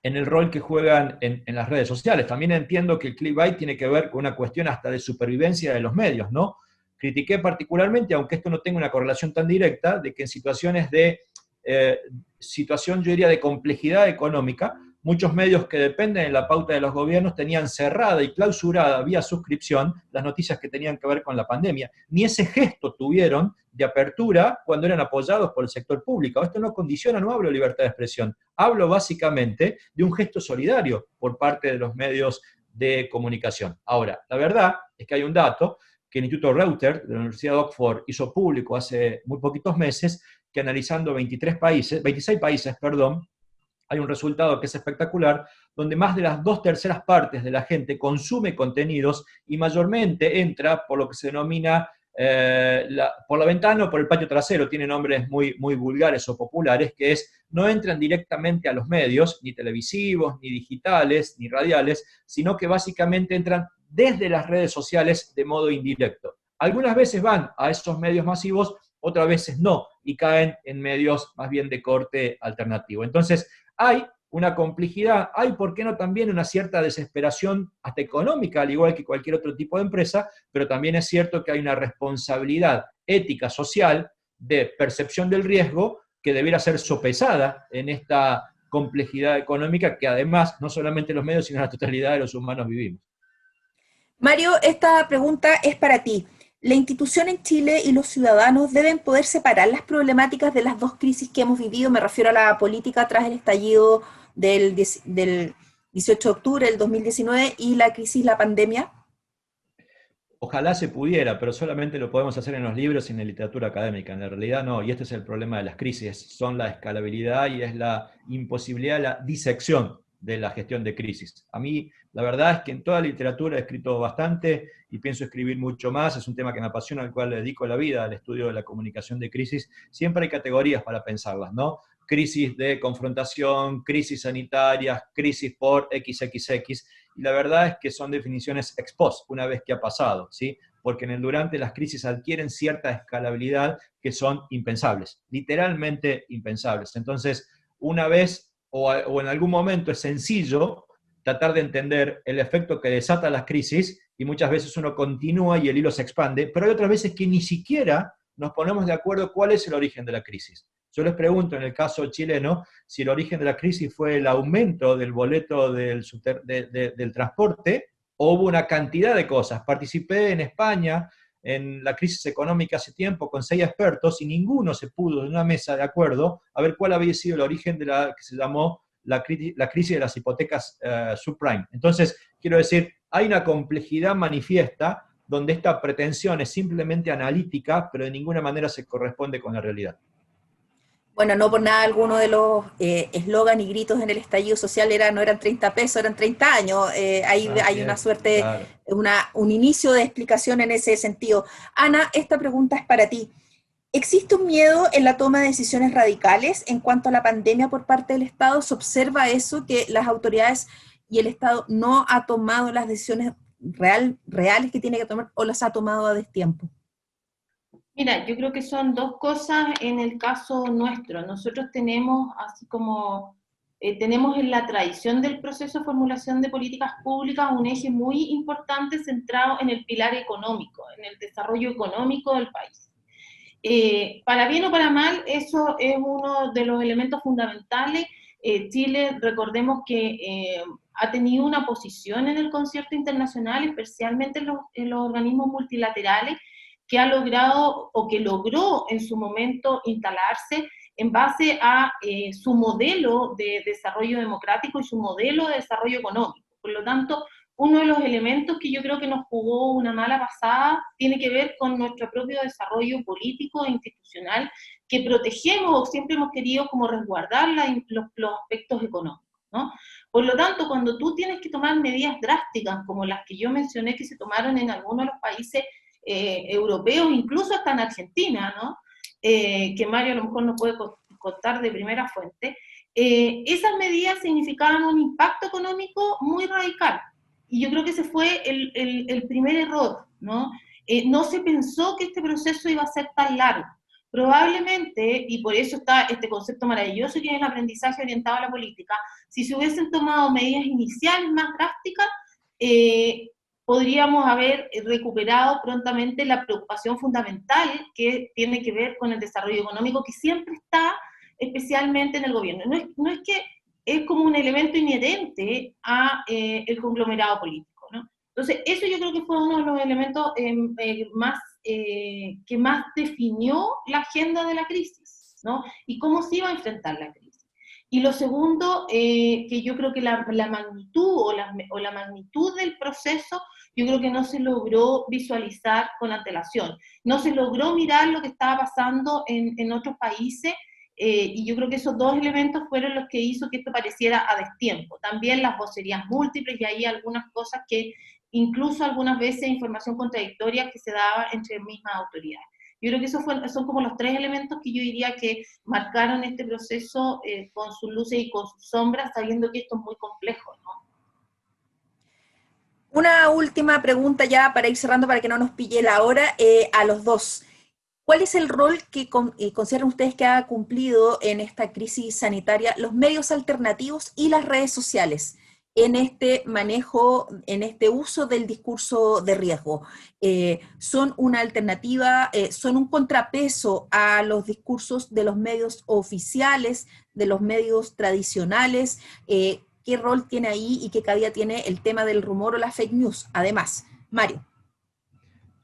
en el rol que juegan en las redes sociales. También entiendo que el clickbait tiene que ver con una cuestión hasta de supervivencia de los medios, ¿no? Critiqué particularmente, aunque esto no tenga una correlación tan directa, de que en situaciones yo diría, de complejidad económica, muchos medios que dependen de la pauta de los gobiernos tenían cerrada y clausurada vía suscripción las noticias que tenían que ver con la pandemia. Ni ese gesto tuvieron de apertura cuando eran apoyados por el sector público. Esto no condiciona, no hablo de libertad de expresión, hablo básicamente de un gesto solidario por parte de los medios de comunicación. Ahora, la verdad es que hay un dato que el Instituto Reuters de la Universidad de Oxford hizo público hace muy poquitos meses, que analizando 26 países, hay un resultado que es espectacular, donde más de las 2/3 partes de la gente consume contenidos y mayormente entra por lo que se denomina por la ventana o por el patio trasero, tiene nombres muy, muy vulgares o populares, que es, no entran directamente a los medios, ni televisivos, ni digitales, ni radiales, sino que básicamente entran desde las redes sociales de modo indirecto. Algunas veces van a esos medios masivos, otras veces no, y caen en medios más bien de corte alternativo. Entonces, hay una complejidad, hay, ¿por qué no?, también una cierta desesperación hasta económica, al igual que cualquier otro tipo de empresa, pero también es cierto que hay una responsabilidad ética, social, de percepción del riesgo, que debiera ser sopesada en esta complejidad económica que además, no solamente los medios, sino la totalidad de los humanos vivimos. Mario, esta pregunta es para ti. ¿La institución en Chile y los ciudadanos deben poder separar las problemáticas de las dos crisis que hemos vivido? Me refiero a la política tras el estallido del 18 de octubre del 2019 y la crisis, la pandemia. Ojalá se pudiera, pero solamente lo podemos hacer en los libros y en la literatura académica. En la realidad no, y este es el problema de las crisis, son la escalabilidad y es la imposibilidad, la disección de la gestión de crisis. A mí, la verdad es que en toda la literatura he escrito bastante y pienso escribir mucho más, es un tema que me apasiona, al cual le dedico la vida, al estudio de la comunicación de crisis. Siempre hay categorías para pensarlas, ¿no? Crisis de confrontación, crisis sanitarias, crisis por XXX, y la verdad es que son definiciones ex post, una vez que ha pasado, ¿sí? porque en el durante las crisis adquieren cierta escalabilidad que son impensables, literalmente impensables. Entonces, una vez o en algún momento es sencillo tratar de entender el efecto que desata las crisis, y muchas veces uno continúa y el hilo se expande, pero hay otras veces que ni siquiera nos ponemos de acuerdo cuál es el origen de la crisis. Yo les pregunto, en el caso chileno, si el origen de la crisis fue el aumento del boleto del transporte, o hubo una cantidad de cosas. Participé en España en la crisis económica hace tiempo con 6 expertos y ninguno se pudo en una mesa de acuerdo a ver cuál había sido el origen de la que se llamó la crisis de las hipotecas subprime. Entonces, quiero decir, hay una complejidad manifiesta donde esta pretensión es simplemente analítica, pero de ninguna manera se corresponde con la realidad. Bueno, no por nada alguno de los eslogan y gritos en el estallido social no eran 30 pesos, eran 30 años. Hay una suerte, claro. un inicio de explicación en ese sentido. Ana, esta pregunta es para ti. ¿Existe un miedo en la toma de decisiones radicales en cuanto a la pandemia por parte del Estado? ¿Se observa eso, que las autoridades y el Estado no ha tomado las decisiones reales que tiene que tomar, o las ha tomado a destiempo? Mira, yo creo que son dos cosas en el caso nuestro. Nosotros tenemos, así como tenemos en la tradición del proceso de formulación de políticas públicas, un eje muy importante centrado en el pilar económico, en el desarrollo económico del país. Para bien o para mal, eso es uno de los elementos fundamentales. Chile, recordemos que ha tenido una posición en el concierto internacional, especialmente en los organismos multilaterales, que ha logrado o que logró en su momento instalarse en base a su modelo de desarrollo democrático y su modelo de desarrollo económico. Por lo tanto, uno de los elementos que yo creo que nos jugó una mala pasada tiene que ver con nuestro propio desarrollo político e institucional, que protegemos o siempre hemos querido como resguardar los aspectos económicos, ¿no? Por lo tanto, cuando tú tienes que tomar medidas drásticas, como las que yo mencioné que se tomaron en algunos de los países europeos, incluso hasta en Argentina, ¿no? Que Mario a lo mejor nos puede contar de primera fuente, esas medidas significaban un impacto económico muy radical. Y yo creo que ese fue el primer error, ¿no? No se pensó que este proceso iba a ser tan largo. Probablemente, y por eso está este concepto maravilloso que es el aprendizaje orientado a la política, si se hubiesen tomado medidas iniciales más drásticas, podríamos haber recuperado prontamente la preocupación fundamental que tiene que ver con el desarrollo económico, que siempre está especialmente en el gobierno. No es que es como un elemento inherente a el conglomerado político, ¿no? Entonces, eso yo creo que fue uno de los elementos que más definió la agenda de la crisis, ¿no? Y cómo se iba a enfrentar la crisis. Y lo segundo, que yo creo que la magnitud o la magnitud del proceso, yo creo que no se logró visualizar con antelación. No se logró mirar lo que estaba pasando en otros países, y yo creo que esos dos elementos fueron los que hizo que esto pareciera a destiempo. También las vocerías múltiples, y ahí algunas cosas que, incluso algunas veces información contradictoria que se daba entre mismas autoridades. Yo creo que esos son como los tres elementos que yo diría que marcaron este proceso con sus luces y con sus sombras, sabiendo que esto es muy complejo, ¿no? Una última pregunta ya para ir cerrando, para que no nos pille la hora, a los dos. ¿Cuál es el rol que consideran ustedes que ha cumplido en esta crisis sanitaria los medios alternativos y las redes sociales en este manejo, en este uso del discurso de riesgo? ¿Son una alternativa, son un contrapeso a los discursos de los medios oficiales, de los medios tradicionales? ¿Qué rol tiene ahí y qué cabida tiene el tema del rumor o la fake news? Además, Mario.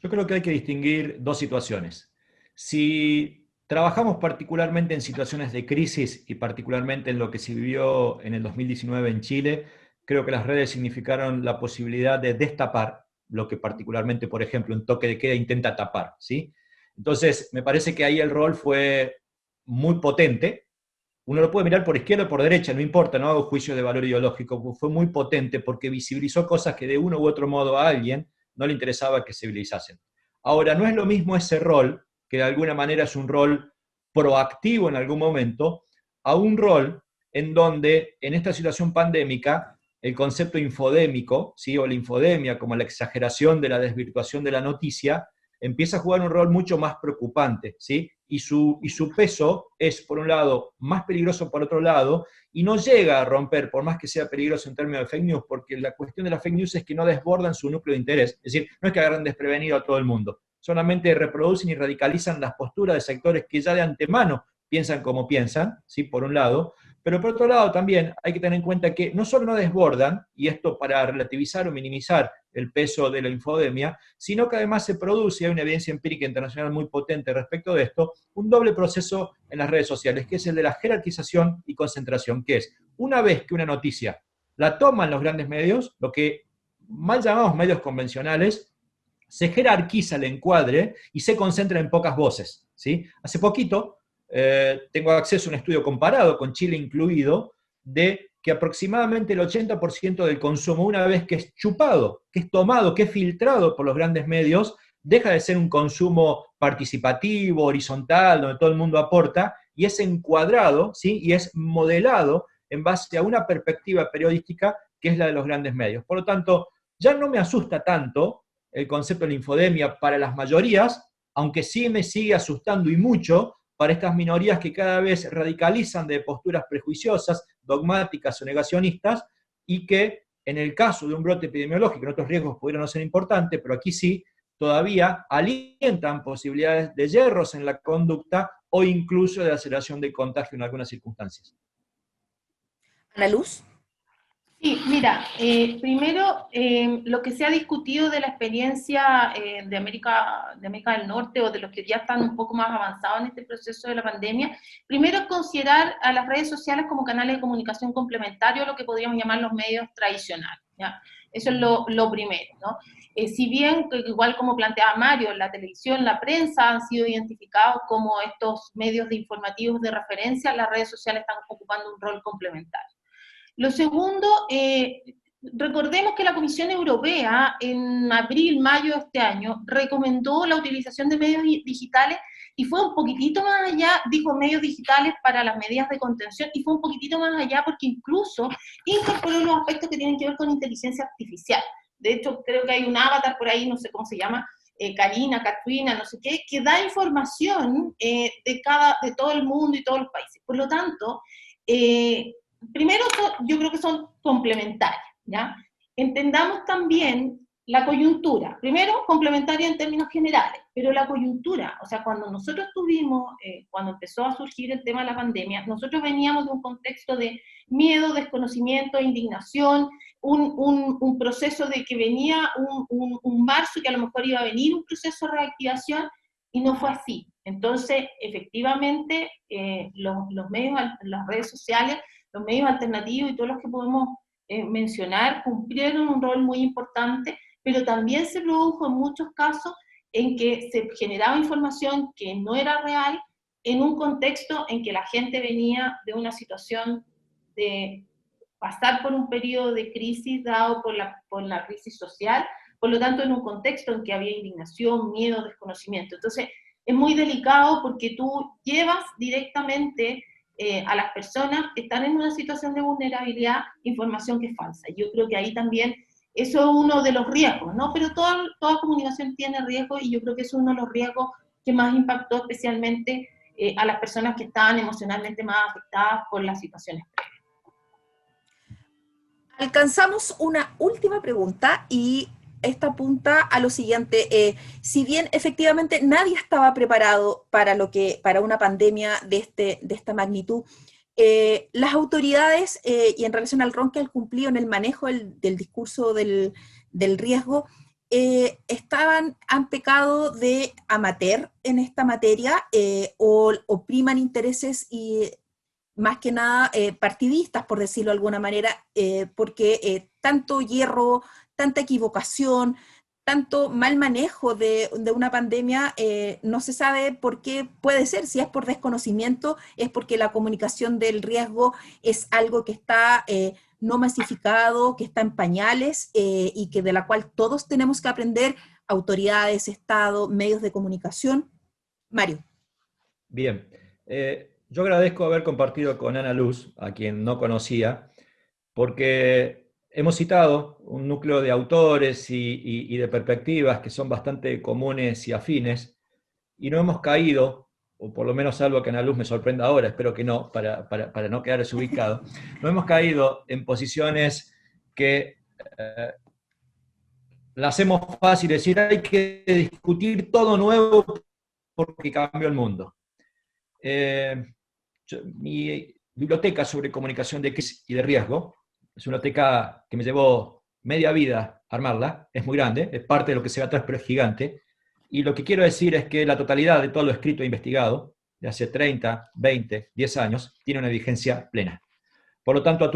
Yo creo que hay que distinguir dos situaciones. Si trabajamos particularmente en situaciones de crisis y particularmente en lo que se vivió en el 2019 en Chile, creo que las redes significaron la posibilidad de destapar lo que particularmente, por ejemplo, un toque de queda intenta tapar, ¿sí? Entonces, me parece que ahí el rol fue muy potente. Uno lo puede mirar por izquierda o por derecha, no importa, no hago juicio de valor ideológico, fue muy potente porque visibilizó cosas que de uno u otro modo a alguien no le interesaba que se civilizasen. Ahora, no es lo mismo ese rol, que de alguna manera es un rol proactivo en algún momento, a un rol en donde en esta situación pandémica el concepto infodémico, ¿sí? O la infodemia, como la exageración de la desvirtuación de la noticia, empieza a jugar un rol mucho más preocupante, ¿sí? Y su peso es, por un lado, más peligroso por otro lado, y no llega a romper, por más que sea peligroso en términos de fake news, porque la cuestión de las fake news es que no desbordan su núcleo de interés, es decir, no es que agarren desprevenido a todo el mundo, solamente reproducen y radicalizan las posturas de sectores que ya de antemano piensan como piensan, ¿sí? Por un lado, pero por otro lado también hay que tener en cuenta que no solo no desbordan, y esto para relativizar o minimizar el peso de la infodemia, sino que además se produce, hay una evidencia empírica internacional muy potente respecto de esto, un doble proceso en las redes sociales, que es el de la jerarquización y concentración, que es, una vez que una noticia la toman los grandes medios, lo que mal llamamos medios convencionales, se jerarquiza el encuadre y se concentra en pocas voces, ¿sí? Hace poquito tengo acceso a un estudio comparado, con Chile incluido, de que aproximadamente el 80% del consumo, una vez que es chupado, que es tomado, que es filtrado por los grandes medios, deja de ser un consumo participativo, horizontal, donde todo el mundo aporta, y es encuadrado, ¿sí? Y es modelado en base a una perspectiva periodística que es la de los grandes medios. Por lo tanto, ya no me asusta tanto el concepto de la infodemia para las mayorías, aunque sí me sigue asustando y mucho para estas minorías que cada vez radicalizan de posturas prejuiciosas, dogmáticas o negacionistas, y que en el caso de un brote epidemiológico, en otros riesgos pudieran no ser importantes, pero aquí sí, todavía alientan posibilidades de yerros en la conducta o incluso de aceleración del contagio en algunas circunstancias. Ana Luz. Sí, mira, primero lo que se ha discutido de la experiencia de América del Norte o de los que ya están un poco más avanzados en este proceso de la pandemia, primero es considerar a las redes sociales como canales de comunicación complementarios a lo que podríamos llamar los medios tradicionales, ¿ya? Eso es lo primero, ¿no? Si bien, igual como planteaba Mario, la televisión, la prensa han sido identificados como estos medios de informativos de referencia, las redes sociales están ocupando un rol complementario. Lo segundo, recordemos que la Comisión Europea en abril, mayo de este año recomendó la utilización de medios digitales y fue un poquitito más allá, dijo medios digitales para las medidas de contención, y fue un poquitito más allá porque incluso incorporó los aspectos que tienen que ver con inteligencia artificial. De hecho, creo que hay un avatar por ahí, no sé cómo se llama, Karina, Katrina, no sé qué, que da información de todo el mundo y todos los países. Por lo tanto, primero, yo creo que son complementarias, ¿ya? Entendamos también la coyuntura. Primero, complementaria en términos generales, pero la coyuntura, o sea, cuando nosotros tuvimos, cuando empezó a surgir el tema de la pandemia, nosotros veníamos de un contexto de miedo, desconocimiento, indignación, un proceso de que venía un marzo, que a lo mejor iba a venir un proceso de reactivación, y no fue así. Entonces, efectivamente, los medios, las redes sociales, los medios alternativos y todos los que podemos mencionar cumplieron un rol muy importante, pero también se produjo en muchos casos en que se generaba información que no era real en un contexto en que la gente venía de una situación de pasar por un periodo de crisis dado por la crisis social, por lo tanto en un contexto en que había indignación, miedo, desconocimiento. Entonces es muy delicado porque tú llevas directamente a las personas que están en una situación de vulnerabilidad información que es falsa. Yo creo que ahí también eso es uno de los riesgos, ¿no? Pero toda comunicación tiene riesgos, y yo creo que es uno de los riesgos que más impactó especialmente a las personas que estaban emocionalmente más afectadas por las situaciones. Alcanzamos una última pregunta y esta apunta a lo siguiente. Si bien efectivamente nadie estaba preparado para una pandemia de esta magnitud, las autoridades, y en relación al rol que han cumplido en el manejo del discurso del riesgo, han pecado de amateur en esta materia, o priman intereses y más que nada partidistas, por decirlo de alguna manera, porque tanto hierro, tanta equivocación, tanto mal manejo de una pandemia, no se sabe por qué puede ser. Si es por desconocimiento, es porque la comunicación del riesgo es algo que está no masificado, que está en pañales, y que de la cual todos tenemos que aprender, autoridades, Estado, medios de comunicación. Mario. Bien, yo agradezco haber compartido con Ana Luz, a quien no conocía, porque hemos citado un núcleo de autores y de perspectivas que son bastante comunes y afines, y no hemos caído, o por lo menos algo que Ana Luz me sorprenda ahora, espero que no, para no quedar desubicado, no hemos caído en posiciones que la hacemos fácil, decir hay que discutir todo nuevo porque cambió el mundo. Mi biblioteca sobre comunicación de crisis y de riesgo es una biblioteca que me llevó media vida armarla, es muy grande, es parte de lo que se ve atrás, pero es gigante. Y lo que quiero decir es que la totalidad de todo lo escrito e investigado, de hace 30, 20, 10 años, tiene una vigencia plena. Por lo tanto, a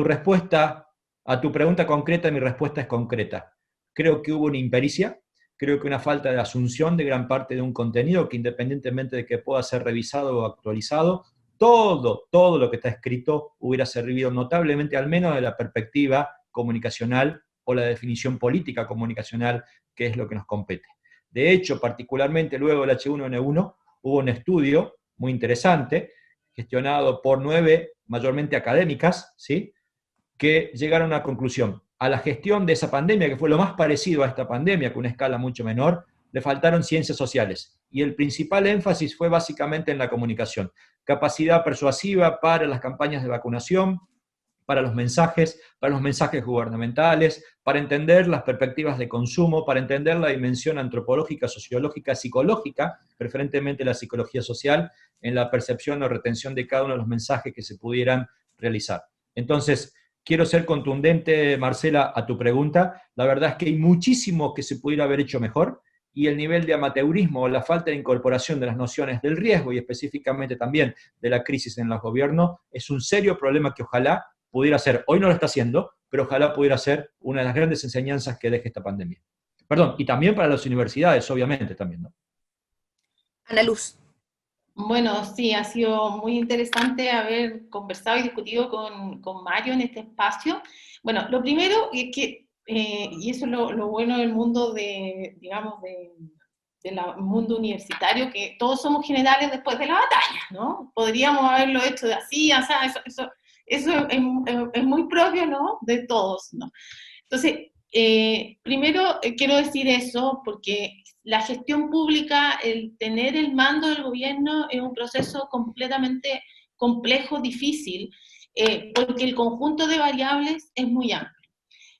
tu pregunta concreta, mi respuesta es concreta. Creo que hubo una impericia, creo que una falta de asunción de gran parte de un contenido que, independientemente de que pueda ser revisado o actualizado, todo lo que está escrito hubiera servido notablemente, al menos de la perspectiva comunicacional o la definición política comunicacional, que es lo que nos compete. De hecho, particularmente luego del H1N1, hubo un estudio muy interesante, gestionado por 9, mayormente académicas, ¿sí?, que llegaron a una conclusión. A la gestión de esa pandemia, que fue lo más parecido a esta pandemia, con una escala mucho menor, le faltaron ciencias sociales. Y el principal énfasis fue básicamente en la comunicación. Capacidad persuasiva para las campañas de vacunación, para los mensajes gubernamentales, para entender las perspectivas de consumo, para entender la dimensión antropológica, sociológica, psicológica, preferentemente la psicología social, en la percepción o retención de cada uno de los mensajes que se pudieran realizar. Entonces, quiero ser contundente, Marcela, a tu pregunta. La verdad es que hay muchísimo que se pudiera haber hecho mejor, y el nivel de amateurismo o la falta de incorporación de las nociones del riesgo y específicamente también de la crisis en los gobiernos es un serio problema que ojalá pudiera ser, hoy no lo está haciendo, pero ojalá pudiera ser una de las grandes enseñanzas que deje esta pandemia. Perdón, y también para las universidades, obviamente, también, ¿no? Ana Luz. Bueno, sí, ha sido muy interesante haber conversado y discutido con Mario en este espacio. Bueno, lo primero es que, y eso es lo bueno del mundo digamos, del mundo universitario, que todos somos generales después de la batalla, ¿no? Podríamos haberlo hecho de así, o sea, eso es muy propio, ¿no?, de todos, ¿no? Entonces, primero quiero decir eso porque la gestión pública, el tener el mando del gobierno es un proceso completamente complejo, difícil, porque el conjunto de variables es muy amplio.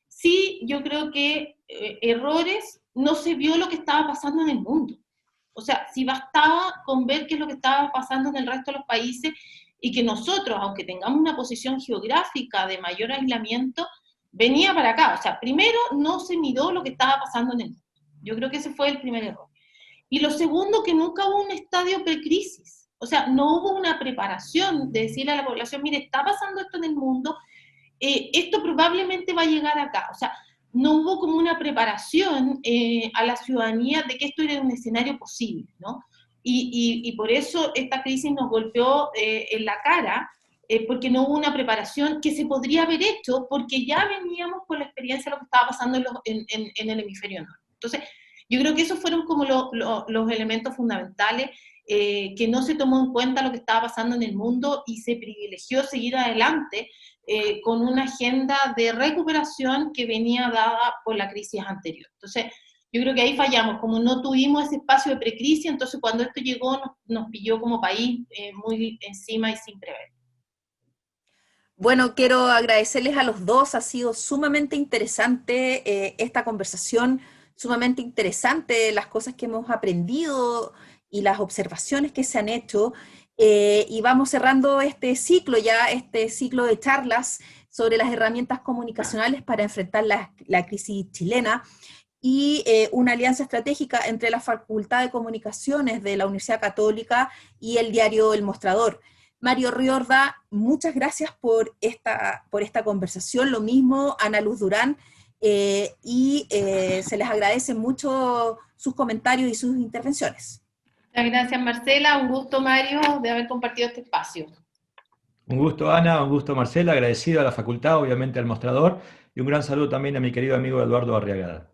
Sí, yo creo que errores, no se vio lo que estaba pasando en el mundo. O sea, si bastaba con ver qué es lo que estaba pasando en el resto de los países y que nosotros, aunque tengamos una posición geográfica de mayor aislamiento, venía para acá. O sea, primero no se miró lo que estaba pasando en el mundo. Yo creo que ese fue el primer error. Y lo segundo, que nunca hubo un estadio precrisis. O sea, no hubo una preparación de decirle a la población, mire, está pasando esto en el mundo, esto probablemente va a llegar acá. O sea, no hubo como una preparación a la ciudadanía de que esto era un escenario posible, ¿no? Y por eso esta crisis nos golpeó en la cara, porque no hubo una preparación que se podría haber hecho, porque ya veníamos con la experiencia de lo que estaba pasando en el hemisferio norte. Entonces, yo creo que esos fueron como los elementos fundamentales, que no se tomó en cuenta lo que estaba pasando en el mundo y se privilegió seguir adelante con una agenda de recuperación que venía dada por la crisis anterior. Entonces, yo creo que ahí fallamos, como no tuvimos ese espacio de precrisis, entonces cuando esto llegó nos pilló como país muy encima y sin prever. Bueno, quiero agradecerles a los dos, ha sido sumamente interesante esta conversación, sumamente interesante las cosas que hemos aprendido y las observaciones que se han hecho, y vamos cerrando este ciclo de charlas sobre las herramientas comunicacionales para enfrentar la crisis chilena, y una alianza estratégica entre la Facultad de Comunicaciones de la Universidad Católica y el diario El Mostrador. Mario Riorda, muchas gracias por esta conversación, lo mismo Ana Luz Durán, y se les agradece mucho sus comentarios y sus intervenciones. Muchas gracias, Marcela, un gusto, Mario, de haber compartido este espacio. Un gusto, Ana, un gusto, Marcela, agradecido a la facultad, obviamente al Mostrador, y un gran saludo también a mi querido amigo Eduardo Arriagada.